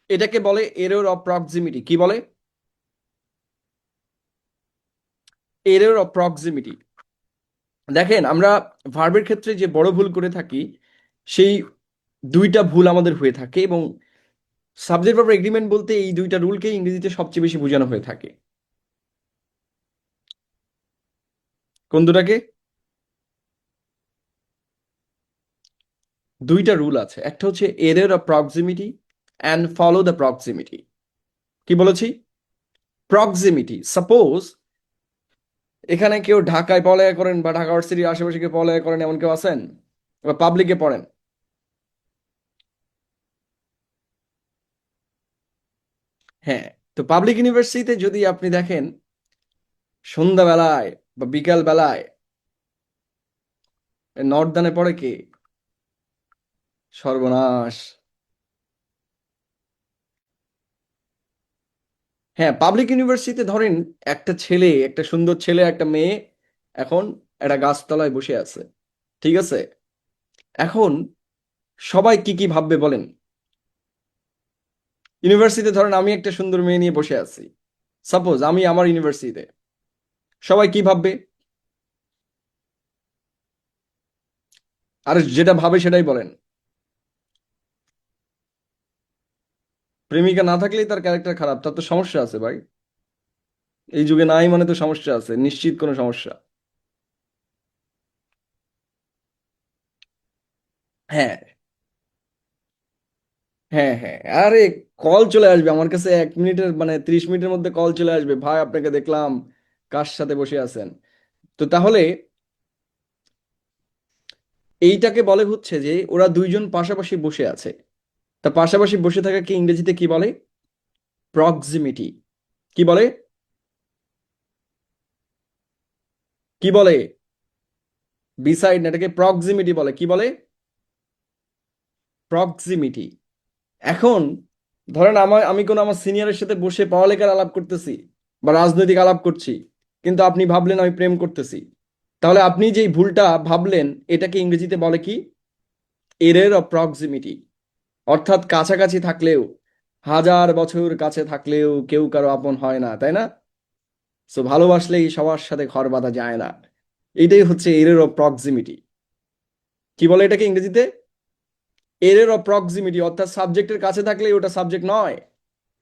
এটাকে বলে এরর অফ প্রক্সিমিটি। কি বলে? Error of proximity. দেখেন, আমরা ভার্বের ক্ষেত্রে যে বড় ভুল করে থাকি, সেই দুইটা ভুল আমাদের হয়ে থাকে, এবং সাবজেক্ট ভার্ব এগ্রিমেন্ট বলতে এই দুইটা রুলকে ইংরেজিতে সবচেয়ে বেশি বোঝানো হয়ে থাকে। কোন দুটাকে? দুইটা রুল আছে, একটা হচ্ছে error of proximity and follow the proximity. কি বলেছি? প্রক্সিমিটি। সাপোজ এখানে কেউ ঢাকায় পড়ালেখা করেন, বা ঢাকা ভার্সিটির আশেপাশে কেউ পড়ালেখা করেন, এমন কেউ আছেন? বা পাবলিকে পড়েন? হ্যাঁ। তো পাবলিক ইউনিভার্সিটিতে যদি আপনি দেখেন, সন্ধ্যাবেলায় বা বিকাল বেলায় নর্থদানে পড়ে কে? সর্বনাশ। হ্যাঁ, পাবলিক ইউনিভার্সিটিতে ধরেন একটা ছেলে, একটা সুন্দর ছেলে, একটা মেয়ে এখন একটা গাছতলায় বসে আছে, ঠিক আছে? এখন সবাই কি কি ভাববে বলেন? ইউনিভার্সিটিতে ধরেন আমি একটা সুন্দর মেয়ে নিয়ে বসে আছি, সাপোজ আমি আমার ইউনিভার্সিটিতে, সবাই কি ভাববে? আর যেটা ভাবে সেটাই বলেন। প্রেমিকা না থাকলেই তার ক্যারেক্টার খারাপ, তার তো সমস্যা আছে ভাই। এই যুগে নাই মানে তো সমস্যা আছে, নিশ্চিত কোনো সমস্যা। হ্যাঁ, হ্যাঁ, হ্যাঁ। আরে, কল চলে আসবে আমার কাছে 1 মিনিটের, মানে 30 মিনিটের মধ্যে কল চলে আসবে, ভাই আপনাকে দেখলাম কার সাথে বসে আছেন। তো তাহলে এইটাকে বলে হচ্ছে যে ওরা দুইজন পাশাপাশি বসে আছে। তা পাশাপাশি বসে থাকাকে ইংরেজিতে কি বলে? প্রক্সিমিটি। কি বলে? কি বলে? বিসাইড না, এটাকে প্রক্সিমিটি বলে। কি বলে? প্রক্সিমিটি। এখন ধরেন আমি কোনো আমার সিনিয়রের সাথে বসে পড়ালেখার আলাপ করতেছি, বা রাজনৈতিক আলাপ করছি, কিন্তু আপনি ভাবলেন আমি প্রেম করতেছি। তাহলে আপনি যেই ভুলটা ভাবলেন, এটাকে ইংরেজিতে বলে কি? Error of proximity. অর্থাৎ কাছাকাছি থাকলেও, হাজার বছর কাছে থাকলেও কেউ কারো আপন হয় না, তাই না? সো ভালোবাসলেই সবার সাথে ঘর বাঁধা যায় না। এটাই হচ্ছে এরর অফ প্রক্সিমিটি। কি বলে এটাকে ইংরেজিতে? Error of proximity. অর্থাৎ সাবজেক্টের কাছে থাকলেই ওটা সাবজেক্ট নয়,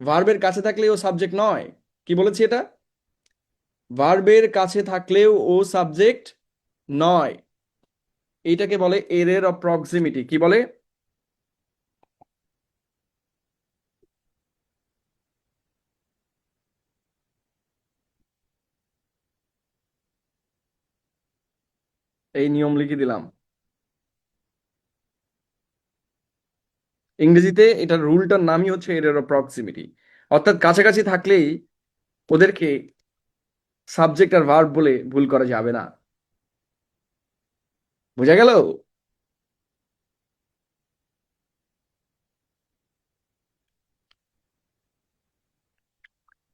ভার্বের কাছে থাকলেও সাবজেক্ট নয়। কি বলেছি এটা? ভার্বের কাছে থাকলেও ও সাবজেক্ট নয়। এইটাকে বলে এরর অফ প্রক্সিমিটি। কি বলে? এই নিয়ম লিখে দিলাম। ইংরেজিতে এটার রুলটার নামই হচ্ছে এরর অফ প্রক্সিমিটি। অর্থাৎ কাছাকাছি থাকলেই ওদেরকে সাবজেক্ট আর ভার্ব বলে ভুল করা যাবে না। বোঝা গেল?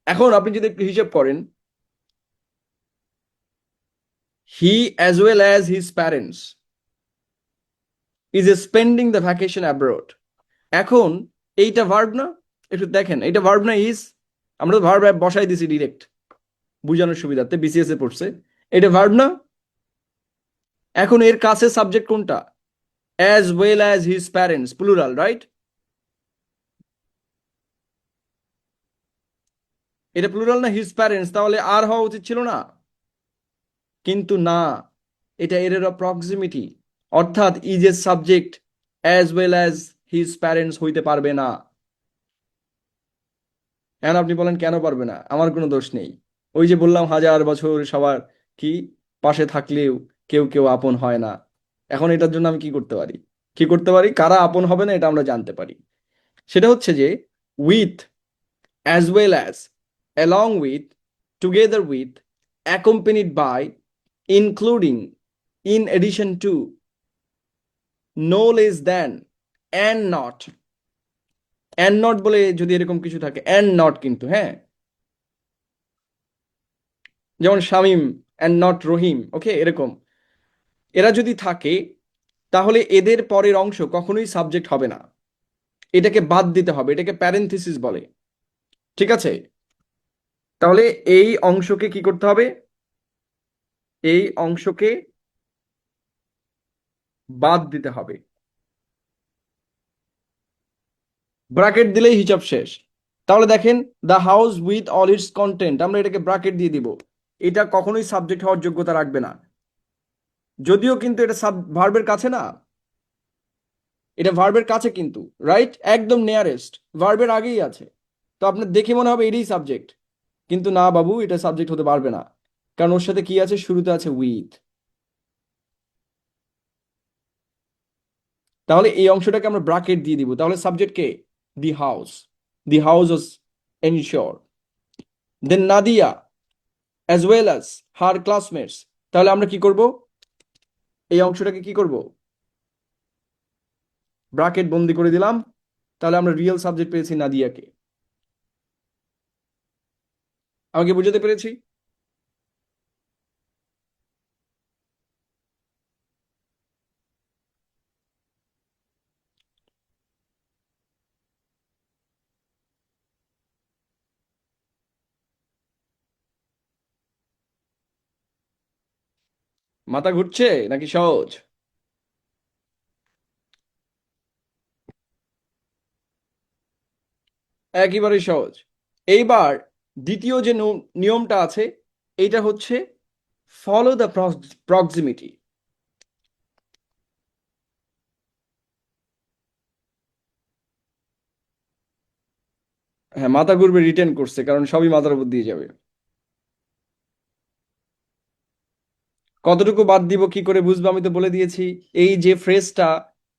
এখন আপনি যদি একটু হিসেব করেন, হি as well as his parents is spending the vacation abroad. এখন এইটা ভার্ব না? একটু দেখেন, এটা ভার্ব না ইজ? আমরা তো ভার্ব বসাই দিছি ডিরেক্ট বুঝানোর সুবিধার্থে, বিসিএস এ পড়ছে। এটা ভার্ব না? এখন এর কাছে সাবজেক্ট কোনটা? As well as his parents, plural, right? এটা প্লুরাল না হিজ প্যারেন্টস, তাহলে আর হওয়া উচিত ছিল না? কিন্তু না, এটা এরর অফ প্রক্সিমিটি, অর্থাৎ ইজ এর subject as well as his parents হইতে পারবে না। এখন আপনি বলেন কেন পারবে না? আমার কোনো দোষ নেই। ওই যে বললাম, হাজার বছর সবার কি পাশে থাকলেও কেউ কেউ আপন হয় না। এখন এটার জন্য আমি কি করতে পারি? কি করতে পারি? কারা আপন হবে না এটা আমরা জানতে পারি। সেটা হচ্ছে যে with, as well as, along with, together with, accompanied by, including, in addition to, no less than, and not. And not বলে যদি এরকম কিছু থাকে, অ্যান্ড নট কিন্তু, হ্যাঁ, যেমন শামিম অ্যান্ড নট রহিম, ওকে, এরকম এরা যদি থাকে, তাহলে এদের পরের অংশ কখনোই সাবজেক্ট হবে না। এটাকে বাদ দিতে হবে, এটাকে প্যারেনথিসিস বলে। ঠিক আছে? তাহলে এই অংশকে কি করতে হবে? এই অংশকে বাদ দিতে হবে। ব্র্যাকেট দিলেই হিসাব শেষ। তাহলে দেখেন, the house with all it's content, আমরা এটাকে ব্র্যাকেট দিয়ে দিব। এটা কখনোই সাবজেক্ট হওয়ার যোগ্যতা রাখবে না, যদিও কিন্তু এটা ভার্বের কাছে না, এটা ভার্বের কাছে কিন্তু, রাইট, একদম নিয়ারেস্ট, ভার্বের আগেই আছে। তো আপনার দেখে মনে হবে এটাই সাবজেক্ট, কিন্তু না বাবু, এটা সাবজেক্ট হতে পারবে না, কারণ ওর সাথে কি আছে? শুরুতে আছে উইথ। তাহলে এই অংশটাকে আমরা ব্র্যাকেট দিয়ে দিব। তাহলে সাবজেক্ট কে? The house. The house was ensure. Then Nadia as well as her classmates. তাহলে আমরা কি করব? এই অংশটাকে কি করব? ব্র্যাকেট বন্দি করে দিলাম। তাহলে আমরা রিয়েল সাবজেক্ট পেয়েছি নাদিয়াকে। আমাকে বুঝাতে পেরেছি? মাথা ঘুরছে নাকি সহজ? একেবারেই সহজ। এইবার দ্বিতীয় যে নিয়মটা আছে, এইটা হচ্ছে ফলো দ্য প্রক্সিমিটি। হ্যাঁ, মাথা ঘুরবে, রিটেন করছে, কারণ সবই মাথার উপর দিয়ে যাবে। কতটুকু বাদ দিব কি করে বুঝবো? আমি তো বলে দিয়েছি। এই যে ফ্রেজটা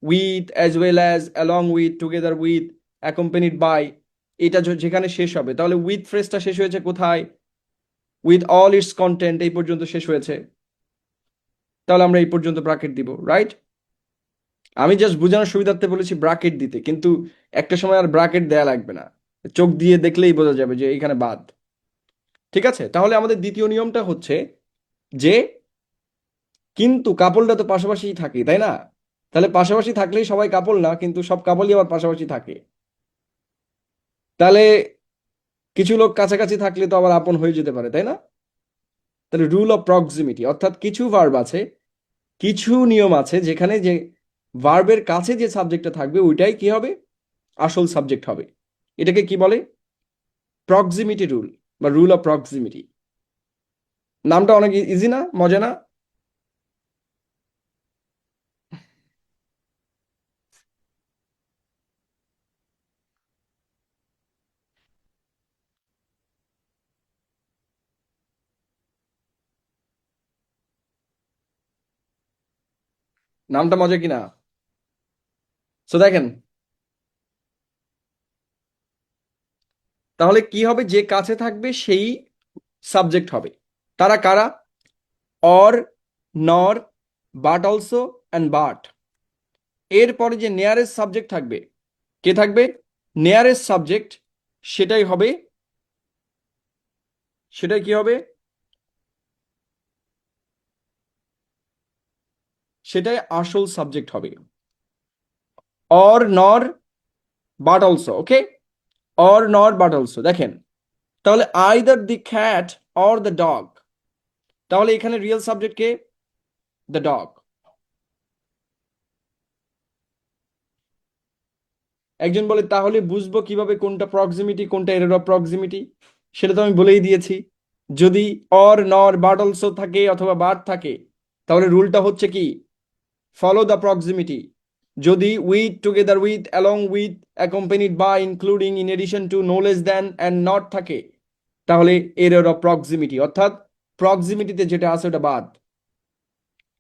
with, as well as, along with, together with, accompanied by, এটা যেখানে শেষ হবে, তাহলে উইথ ফ্রেজটা শেষ হয়েছে কোথায়? উইথ অল ইটস কন্টেন্ট, এই পর্যন্ত শেষ হয়েছে। তাহলে আমরা এই পর্যন্ত ব্র্যাকেট দিব, রাইট? আমি জাস্ট বোঝানোর সুবিধার্থে বলেছি ব্র্যাকেট দিতে, কিন্তু একটা সময় আর ব্র্যাকেট দেয়া লাগবে না, চোখ দিয়ে দেখলেই বোঝা যাবে যে এইখানে বাদ। ঠিক আছে? তাহলে আমাদের দ্বিতীয় নিয়মটা হচ্ছে যে, কিন্তু কাপলটা তো পাশাপাশিই থাকে, তাই না? তাহলে পাশাপাশি থাকলেই সবাই কাপল না, কিন্তু সব কাপলই আবার পাশাপাশি থাকে। তাহলে কিছু লোক কাছাকাছি থাকলে তো আবার আপন হয়ে যেতে পারে, তাই না? তাহলে রুল অফ প্রক্সিমিটি, অর্থাৎ কিছু ভার্ব আছে, কিছু নিয়ম আছে যেখানে যে ভার্বের কাছে যে সাবজেক্টটা থাকবে ওইটাই কি হবে? আসল সাবজেক্ট হবে। এটাকে কি বলে? প্রক্সিমিটি রুল বা রুল অফ প্রক্সিমিটি। নামটা অনেক ইজি না? মজা না? নামটা মজা কিনা? সো দেখেন, তাহলে কি হবে? যে কাছে থাকবে সেই সাবজেক্ট হবে। তারা কারা? Or, nor, but also and but. এরপরে যে নিয়ারেস্ট সাবজেক্ট থাকবে, কে থাকবে? নিয়ারেস্ট সাবজেক্ট, সেটাই হবে, সেটাই কি হবে? সেটাই আসল সাবজেক্ট হবে। Or nor but also, okay, or nor but also. দেখেন, তাহলে either the cat or the dog, তাহলে এখানে real subject K? The dog. একজন বলে তাহলে বুঝবো কিভাবে কোনটা প্রক্সিমিটি কোনটা এরর অফ প্রক্সিমিটি? সেটা তো আমি বলেই দিয়েছি, যদি অর নর বাট অলসো থাকে অথবা বাট থাকে, তাহলে রুলটা হচ্ছে কি? Follow the proximity. যদি with, together with, along with, accompanied by, including, in addition to, no less than and not থাকে, তাহলে এরর অফ প্রক্সিমিটি, অর্থাৎ প্রক্সিমিটিতে যেটা আছে ওটা বাদ।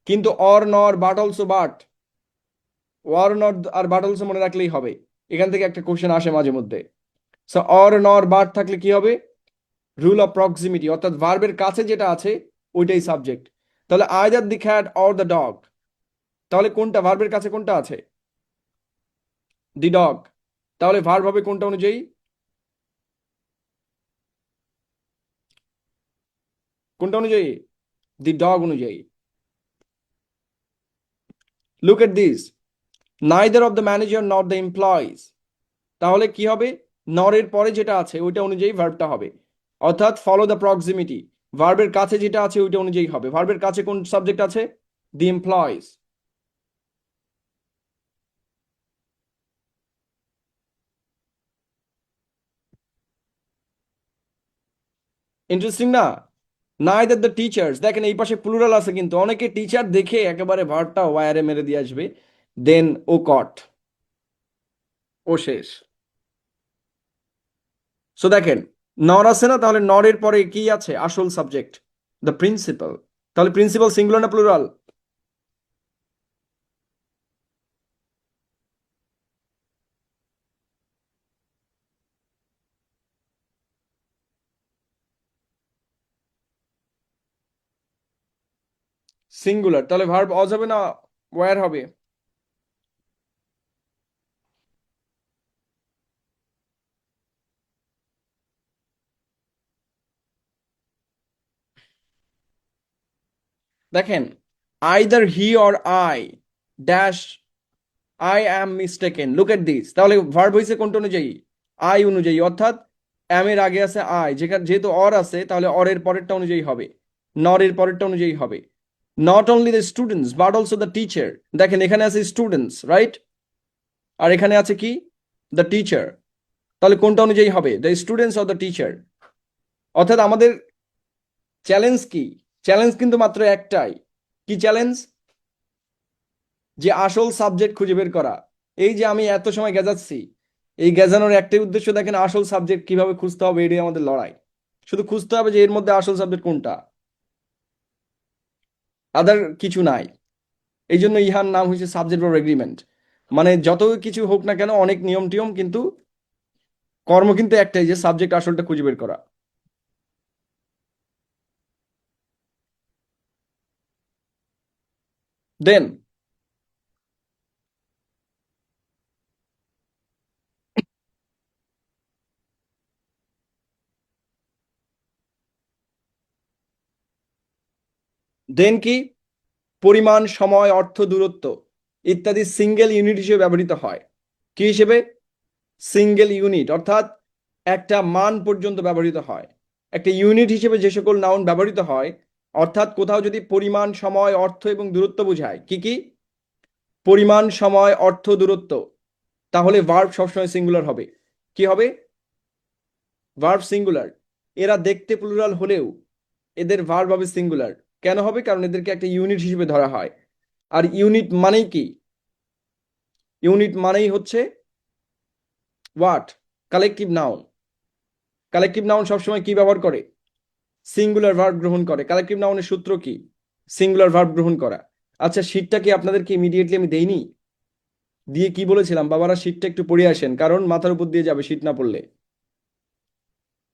কিন্তু or nor but also but, or not আর বাট অলসো মনে রাখলেই হবে। এখান থেকে একটা কোশ্চেন আসে মাঝে মধ্যে। সো অর নর বাট থাকলে কি হবে? রুল অফ প্রক্সিমিটি, অর্থাৎ ভার্বের কাছে যেটা আছে ওইটাই সাবজেক্ট। তাহলে either the cat or the dog, তাহলে কোনটা ভার্বের কাছে কোনটা আছে? দি ডগ। তাহলে ভার্ব হবে কোনটা অনুযায়ী? কোনটা অনুযায়ী? দি ডগ অনুযায়ী। Look at this, neither of the manager not the employees, তাহলে কি হবে? নরের পরে যেটা আছে ওইটা অনুযায়ী ভার্বটা হবে, অর্থাৎ ফলো দ্য প্রক্সিমিটি, ভার্বের কাছে যেটা আছে ওইটা অনুযায়ী হবে। ভার্বের কাছে কোন সাবজেক্ট আছে? দি এমপ্লয়িজ। ইন্টারেস্টিং না? নাইদার দ্য টিচার্স, দেখেন এই পাশে প্লুরাল আছে কিন্তু অনেকে টিচার দেখে একেবারে ভার্বটা ওয়ারে মেরে দিয়ে আসবে, দেন ও কট, ও শেষ। সো দেখেন, নর আছে না, তাহলে নরের পরে কি আছে? আসল সাবজেক্ট, দ্য প্রিন্সিপাল। তাহলে প্রিন্সিপাল সিঙ্গুলার না প্লুরাল? সিঙ্গুলার, তাহলে ভার্ব অজ হবে না ওয়্যার হবে? দেখেন, either he or I dash I am mistaken, look at this, তাহলে ভার্ব হয়েছে কোনটা অনুযায়ী? আই অনুযায়ী, অর্থাৎ অ্যাম এর আগে আছে আই, যেখানে যেহেতু অর আছে তাহলে অরের পরেরটা অনুযায়ী হবে, নরের পরেরটা অনুযায়ী হবে। Not only the students but also the teacher, দেখেন এখানে আছে স্টুডেন্টস, রাইট, আর এখানে আছে কি? The teacher. তাহলে কোনটা অনুযায়ী হবে? The students or the teacher. অর্থাৎ আমাদের চ্যালেঞ্জ কি? চ্যালেঞ্জ কিন্তু মাত্র একটাই। কি চ্যালেঞ্জ? যে আসল সাবজেক্ট খুঁজে বের করা। এই যে আমি এত সময় গেজাচ্ছি, এই গেজানোর একটাই উদ্দেশ্য, দেখেন আসল সাবজেক্ট কিভাবে খুঁজতে হবে, এটাই আমাদের লড়াই। শুধু খুঁজতে হবে যে এর মধ্যে আসল সাবজেক্ট কোনটা, আদার কিছু নাই। এই জন্য ইহার নাম হয়েছে সাবজেক্ট ভার্ব এগ্রিমেন্ট। মানে যত কিছু হোক না কেন, অনেক নিয়ম টিয়ম, কিন্তু কর্ম কিন্তু একটাই, যে সাবজেক্ট আসলটা খুঁজে বের করা। দেন দেন কি? পরিমাণ, সময়, অর্থ, দূরত্ব ইত্যাদি সিঙ্গেল ইউনিট হিসেবে ব্যবহৃত হয়। কি হিসেবে? সিঙ্গেল ইউনিট, অর্থাৎ একটা মান পর্যন্ত ব্যবহৃত হয়। একটা ইউনিট হিসেবে যে সকল নাউন ব্যবহৃত হয়, অর্থাৎ কোথাও যদি পরিমাণ, সময়, অর্থ এবং দূরত্ব বোঝায়, কি কি? পরিমাণ, সময়, অর্থ, দূরত্ব, তাহলে ভার্ব সবসময় সিঙ্গুলার হবে। কি হবে? Verb singular. এরা দেখতে প্লুরাল হলেও এদের ভার্ব হবে সিঙ্গুলার। কেন হবে? কারণ এদেরকে একটা ইউনিট হিসেবে ধরা হয়। আর ইউনিট মানেই কি? ইউনিট মানেই হচ্ছে what? Collective noun. Collective noun সবসময় কি ব্যবহার করে? সিঙ্গুলার ভার্ব গ্রহণ করে। কালেকটিভ নাউনের সূত্র কি? সিঙ্গুলার ভার্ব গ্রহণ করা। আচ্ছা, শীটটা কি আপনাদেরকে ইমিডিয়েটলি আমি দেইনি? দিয়ে কি বলেছিলাম, বাবারা শীটটা একটু পড়ে আসেন, কারণ মাথার উপর দিয়ে যাবে শীট না পড়লে।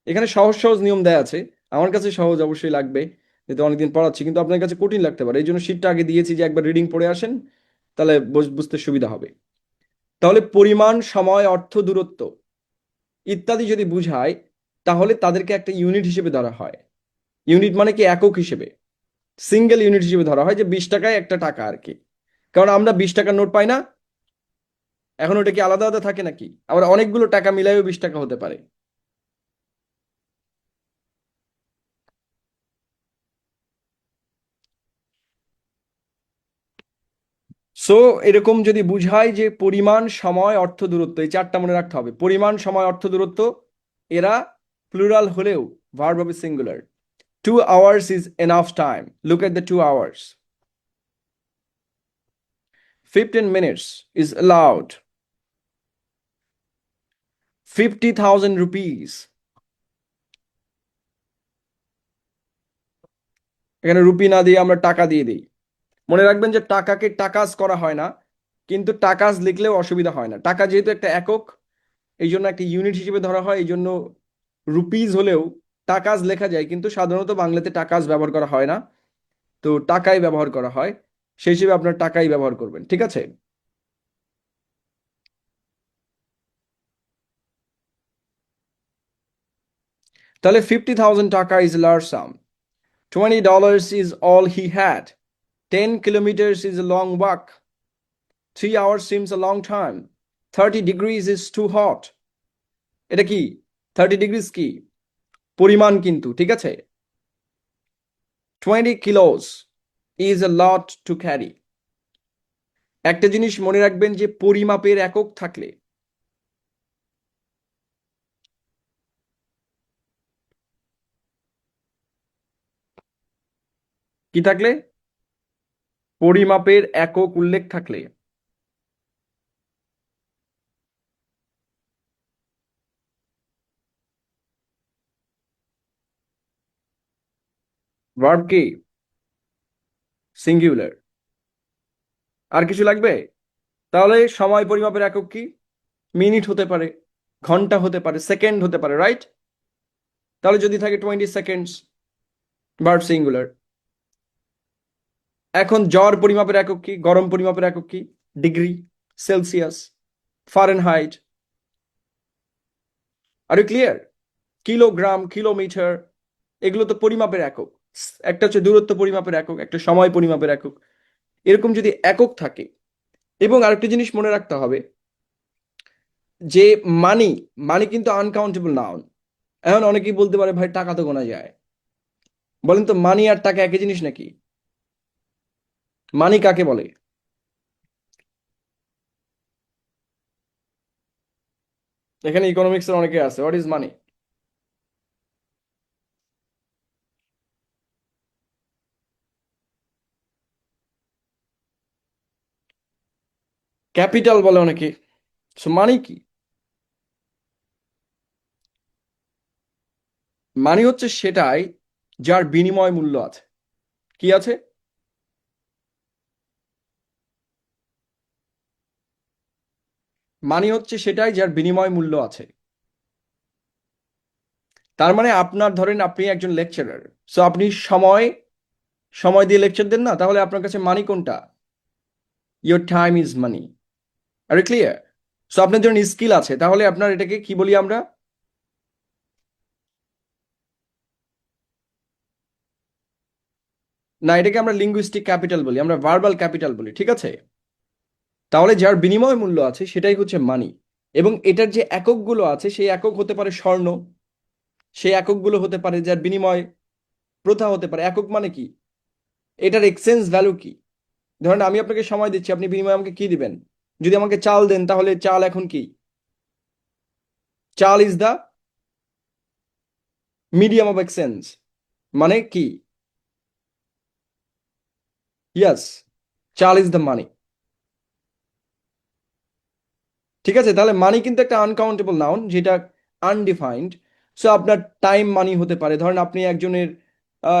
এখানে সহজ সহজ নিয়ম দেয়া আছে। আমার কাছে সহজ অবশ্যই লাগবে, যেহেতু অনেকদিন পড়াচ্ছি, কিন্তু আপনার কাছে কঠিন লাগতে পারে। এই জন্য শীটটা আগে দিয়েছি যে একবার রিডিং পড়ে আসেন, তাহলে বুঝতে সুবিধা হবে। তাহলে পরিমাণ, সময়, অর্থ, দূরত্ব ইত্যাদি যদি বুঝায়, তাহলে তাদেরকে একটা ইউনিট হিসেবে ধরা হয়। ইউনিট মানে কি? একক হিসেবে, সিঙ্গেল ইউনিট হিসেবে ধরা হয়, যে 20 টাকায় একটা টাকা আর কি। কারণ আমরা 20 টাকার নোট পাই না, এখন ওটা কি আলাদা আলাদা থাকে নাকি? আবার অনেকগুলো টাকা মিলাইও 20 টাকা হতে পারে। সো এরকম যদি বুঝাই যে পরিমাণ, সময়, অর্থ, দূরত্ব, এই চারটা মনে রাখতে হবে। পরিমাণ, সময়, অর্থ, দূরত্ব, এরা প্লুরাল হলেও ভার্ব হবে singular. 2 hours is enough time. Look at the 2 hours. 15 minutes is allowed. 50,000 rupees. এখানে রুপি না দিয়ে আমরা টাকা দিয়ে দিই। মনে রাখবেন যে টাকাকে টাকাস করা হয় না, কিন্তু টাকাস লিখলেও অসুবিধা হয় না। টাকা যেহেতু একটা একক, এই জন্য একটা ইউনিট হিসেবে ধরা হয়, এই জন্য রুপিজ হলেও টাকাস লেখা যায়, কিন্তু সাধারণত বাংলাতে টাকাস ব্যবহার করা হয় না, তো টাকাই ব্যবহার করা হয়। সেই হিসেবে আপনার টাকাই ব্যবহার করবেন, ঠিক আছে? তাহলে 50,000 টাকা is large some. $20 is all he had. 10 kilometers is a long walk. 3 hours seems a long time. 30 degrees is too hot. এটা কি? 30 degrees কি? পরিমাণ কিন্তু, ঠিক আছে? 20 kilos is a lot to carry. একটা জিনিস মনে রাখবেন যে পরিমাপের একক থাকলে, কি থাকলে? পরিমাপের একক উল্লেখ থাকলে ভার্ব কি? সিঙ্গুলার। আর কিছু লাগবে? তাহলে সময় পরিমাপের একক কি? মিনিট হতে পারে, ঘন্টা হতে পারে, সেকেন্ড হতে পারে, রাইট? তাহলে যদি থাকে 20 seconds, ভার্ব সিঙ্গুলার। এখন জ্বর পরিমাপের একক কি? গরম পরিমাপের একক কি? Degree, Celsius, Fahrenheit. Are you clear? Kilogram, kilometre, এগুলো তো পরিমাপের একক। একটা হচ্ছে দূরত্ব পরিমাপের একক, একটা সময় পরিমাপের একক। এরকম যদি একক থাকে, এবং আরেকটা জিনিস মনে রাখতে হবে যে মানি, মানি কিন্তু আনকাউন্টেবল নাউন। এখন অনেকেই বলতে পারে ভাই টাকা তো গোনা যায়। বলেন তো মানি আর টাকা একই জিনিস নাকি? মানি কাকে বলে? এখানে ইকোনমিক্স এর অনেকে আছে, হোয়াট ইজ মানি? ক্যাপিটাল বলে অনেকে। সো মানি কি? মানি হচ্ছে সেটাই যার বিনিময় মূল্য আছে। কি আছে? মানি হচ্ছে সেটাই যার বিনিময় মূল্য আছে। তার মানে আপনার, ধরেন আপনি একজন লেকচারার, সো আপনি সময়, সময় দিয়ে লেকচার দেন না, তাহলে আপনার কাছে মানি কোনটা? Your time is money. Are clear? So আপনার ধরেন স্কিল আছে, তাহলে আপনার এটাকে কি বলি আমরা? না, এটাকে আমরা লিঙ্গুইস্টিক ক্যাপিটাল বলি, আমরা ভার্বাল ক্যাপিটাল বলি, ঠিক আছে? তাহলে যার বিনিময় মূল্য আছে সেটাই হচ্ছে মানি। এবং এটার যে এককগুলো আছে সেই একক হতে পারে স্বর্ণ, সেই এককগুলো হতে পারে যার বিনিময় প্রথা হতে পারে। একক মানে কি? এটার এক্সচেঞ্জ ভ্যালু কি? ধরেন আমি আপনাকে সময় দিচ্ছি, আপনি বিনিময়ে আমাকে কি দিবেন? যদি আমাকে চাল দেন, তাহলে চাল এখন কি? চাল is the medium of exchange. মানে কি? ইয়াস, চাল ইজ দ্য মানি। ঠিক আছে? তাহলে মানি কিন্তু একটা আনকাউন্টেবল নাউন, যেটা আনডিফাইন্ড। সো আপনার টাইম মানি হতে পারে। ধরেন আপনি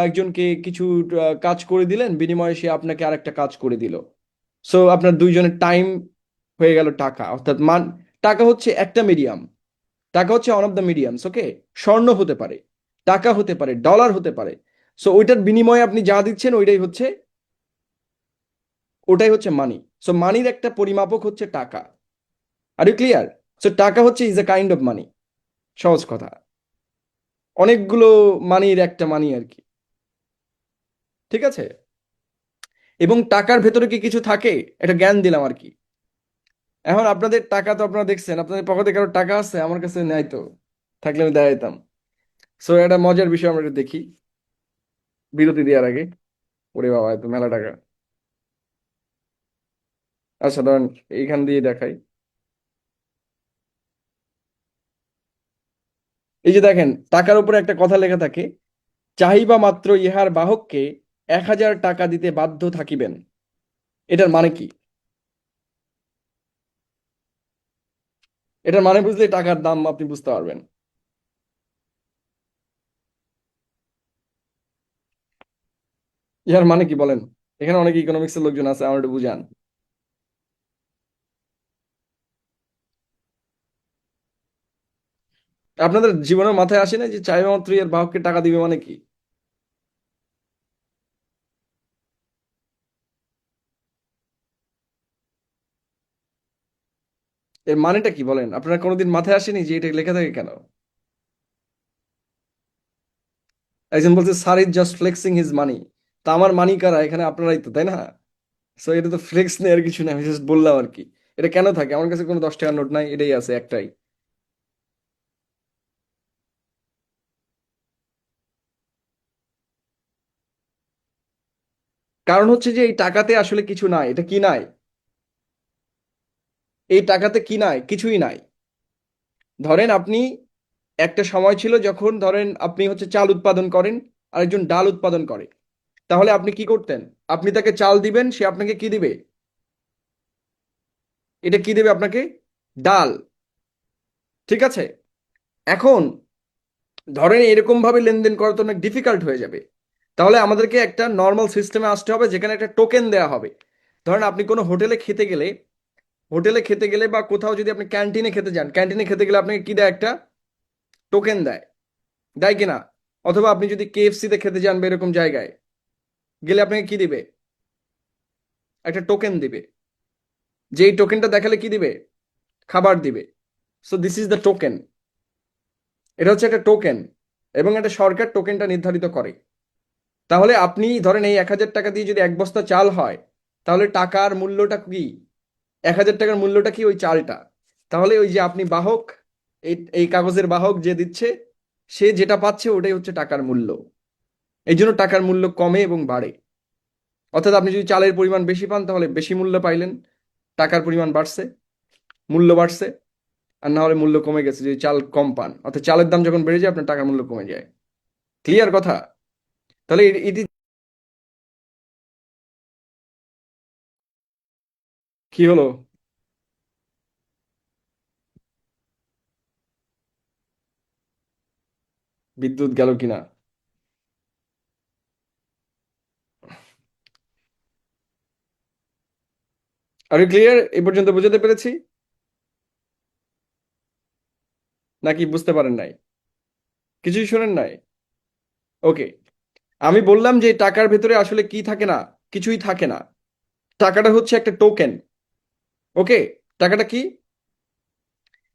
একজনকে কিছু কাজ করে দিলেন, বিনিময়ে সে আপনাকে আরেকটা কাজ করে দিল। সো আপনার দুইজনের টাইম হয়ে গেল টাকা। অর্থাৎ টাকা হচ্ছে একটা মিডিয়াম, টাকা হচ্ছে ওয়ান অফ দ্য মিডিয়ামস, ওকে? স্বর্ণ হতে পারে, টাকা হতে পারে, ডলার হতে পারে। সো ওইটার বিনিময়ে আপনি যা দিচ্ছেন ওটাই হচ্ছে মানি। সো মানির একটা পরিমাপক হচ্ছে টাকা। আর ইউ ক্লিয়ার? সো টাকা হচ্ছে is a kind of money. সহজ কথা, অনেকগুলো মানির একটা মানি আর কি। ঠিক আছে? এবং টাকার ভেতরে কি কিছু থাকে, এটা জ্ঞান দিলাম আর কি। এখন আপনাদের টাকা তো আপনারা দেখছেন, আপনাদের পকেটে কারো টাকা আছে? আমার কাছে নাই তো, থাকলে আমি দেখাইতাম। সো এটা মজার বিষয়, আমরা একটু দেখি বিরতি দেওয়ার আগে। ওরে বাবা, এত মেলা টাকা! আচ্ছা ধরেন এইখান দিয়ে দেখাই। এই যে দেখেন, টাকার উপরে একটা কথা লেখা থাকে, চাহিবা মাত্র ইহার বাহককে 1,000 টাকা দিতে বাধ্য থাকিবেন। এটার মানে কি? এটার মানে বুঝলে টাকার দাম আপনি বুঝতে পারবেন। ইহার মানে কি বলেন? এখানে অনেক ইকোনমিক্সের লোকজন আছে, আমার একটু বুঝান। আপনাদের জীবনের মাথায় আসে না যে চাহিবা মাত্র ইহার বাহককে টাকা দিবে মানে কি? এর মানেটা কি বলেন? আপনার কোনোদিন মাথায় আসেনি যে এটা লেখা থাকে কেন? একজন বলছে sir is just flexing his মানি। তা আমার মানি কারা? এখানে আপনারাই তো, তাই না? সো এটা তো ফ্লেক্স নেই আর কিছু না, আমি জাস্ট বললাম আর কি। এটা কেন থাকে? আমার কাছে কোনো 10 টাকার নোট নাই, এটাই আছে একটাই। কারণ হচ্ছে যে এই টাকাতে আসলে কিছু নাই। এটা কি নাই? এই টাকাতে কি নাই? কিছুই নাই। ধরেন আপনি, একটা সময় ছিল যখন ধরেন আপনি হচ্ছে চাল উৎপাদন করেন, আরেকজন ডাল উৎপাদন করে। তাহলে আপনি কি করতেন? আপনি তাকে চাল দিবেন, সে আপনাকে কি দিবে? এটা কি দেবে আপনাকে? ডাল। ঠিক আছে। এখন ধরেন এরকম ভাবে লেনদেন করা তো অনেক ডিফিকাল্ট হয়ে যাবে। তাহলে আমাদেরকে একটা নর্মাল সিস্টেমে আসতে হবে, যেখানে একটা টোকেন দেওয়া হবে। ধরেন আপনি কোনো হোটেলে খেতে গেলে বা কোথাও যদি আপনি ক্যান্টিনে খেতে যান, ক্যান্টিনে খেতে গেলে আপনাকে কি দেয়? একটা টোকেন দেয়। দেয় কিনা? অথবা আপনি যদি কেএফসি তে খেতে যান বা এরকম জায়গায় গেলে আপনাকে কি দিবে? একটা টোকেন দিবে। যে এই টোকেনটা দেখালে কি দিবে? খাবার দিবে। So this is the token. এটা হচ্ছে একটা টোকেন, এবং একটা সরকার টোকেনটা নির্ধারিত করে। তাহলে আপনি ধরেন এই 1,000 টাকা দিয়ে যদি 1 বস্তা চাল হয়, তাহলে টাকার মূল্যটা কি? 1,000 টাকার মূল্যটা কি? ওই চালটা। তাহলে ওই যে আপনি বাহক, এই এই কাগজের বাহক যে দিচ্ছে, সে যেটা পাচ্ছে ওটাই হচ্ছে টাকার মূল্য। এই জন্য টাকার মূল্য কমে এবং বাড়ে। অর্থাৎ আপনি যদি চালের পরিমাণ বেশি পান তাহলে বেশি মূল্য পাইলেন, টাকার পরিমাণ বাড়ছে, মূল্য বাড়ছে। আর না হলে মূল্য কমে গেছে যদি চাল কম পান, অর্থাৎ চালের দাম যখন বেড়ে যায় আপনার টাকার মূল্য কমে যায়। ক্লিয়ার কথা? তাহলে এটি কি হলো? বিদ্যুৎ গেল কিনা? আর ক্লিয়ার এই পর্যন্ত বুঝাতে পেরেছি? নাকি বুঝতে পারেন নাই? কিছুই শোনেন নাই? ওকে। আমি বললাম যে টাকার ভেতরে আসলে কি থাকে না? কিছুই থাকে না। টাকাটা হচ্ছে একটা টোকেন। ওকে। টাকাটা কি?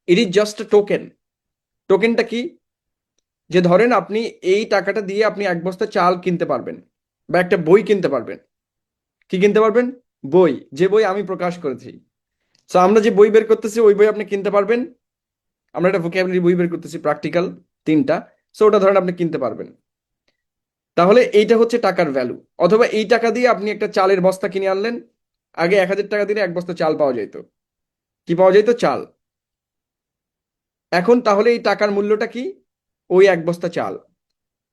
It is just a token. টোকেনটা কি? যে ধরেন আপনি এই টাকাটা দিয়ে আপনি 1 বস্তা চাল কিনতে পারবেন, বা একটা বই কিনতে পারবেন। কি কিনতে পারবেন? বই। যে বই আমি প্রকাশ করেছি। সো আমরা যে বই বের করতেছি ওই বই আপনি কিনতে পারবেন। আমরা একটা ভোকাবুলারি বই বের করতেছি, প্র্যাকটিক্যাল 3টা। সো ওটা ধরেন আপনি কিনতে পারবেন। তাহলে এইটা হচ্ছে টাকার ভ্যালু। অথবা এই টাকা দিয়ে আপনি একটা চালের বস্তা কিনে আনলেন। আগে 1,000 টাকা দিলে 1 বস্তা চাল পাওয়া যেত। কি পাওয়া যেত? চাল। এখন তাহলে এই টাকার মূল্যটা কি? ওই 1 বস্তা চাল।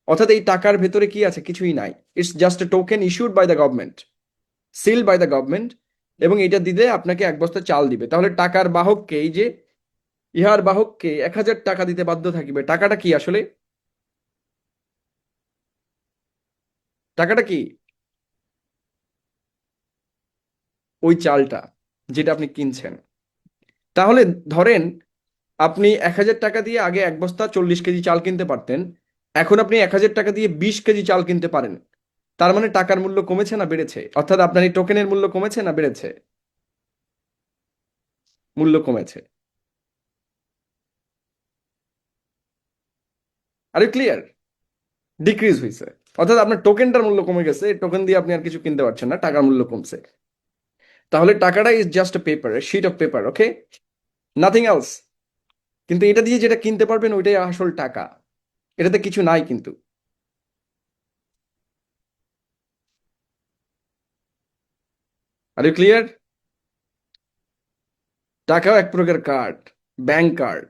অর্থাৎ এই টাকার ভেতরে কি আছে? কিছুই নাই। It's just a token issued by the government, seal by the government. এবং এটা দিলে আপনাকে 1 বস্তা চাল দিবে। তাহলে টাকার বাহককে, এই যে ইহার বাহককে 1,000 টাকা দিতে বাধ্য থাকিবে। টাকাটা কি আসলে? টাকাটা কি? ওই চালটা যেটা আপনি কিনছেন। তাহলে ধরেন আপনি 1,000 টাকা দিয়ে আগে 1 বস্তা 40 কেজি চাল কিনতে পারতেন। এখন আপনি 1,000 টাকা দিয়ে 20 কেজি চাল কিনতে পারেন। তার মানে টাকার মূল্য কমেছে না বেড়েছে? অর্থাৎ আপনার এই টোকেনের মূল্য কমেছে না বেড়েছে? মূল্য কমেছে। আর ক্লিয়ার? ডিক্রিজ হয়েছে, অর্থাৎ আপনার টোকেনটার মূল্য কমে গেছে, টোকেন দিয়ে আপনি আর কিছু কিনতে পারছেন না, টাকার মূল্য কমছে। তাহলে টাকাটা is just a paper, sheet of paper, okay, nothing else. কিন্তু এটা দিয়ে যেটা কিনতে পারবেন ওইটাই আসল টাকা, এটাতে কিছু নাই কিন্তু। Are you clear? টাকাও এক প্রকার কার্ড, ব্যাংক কার্ড।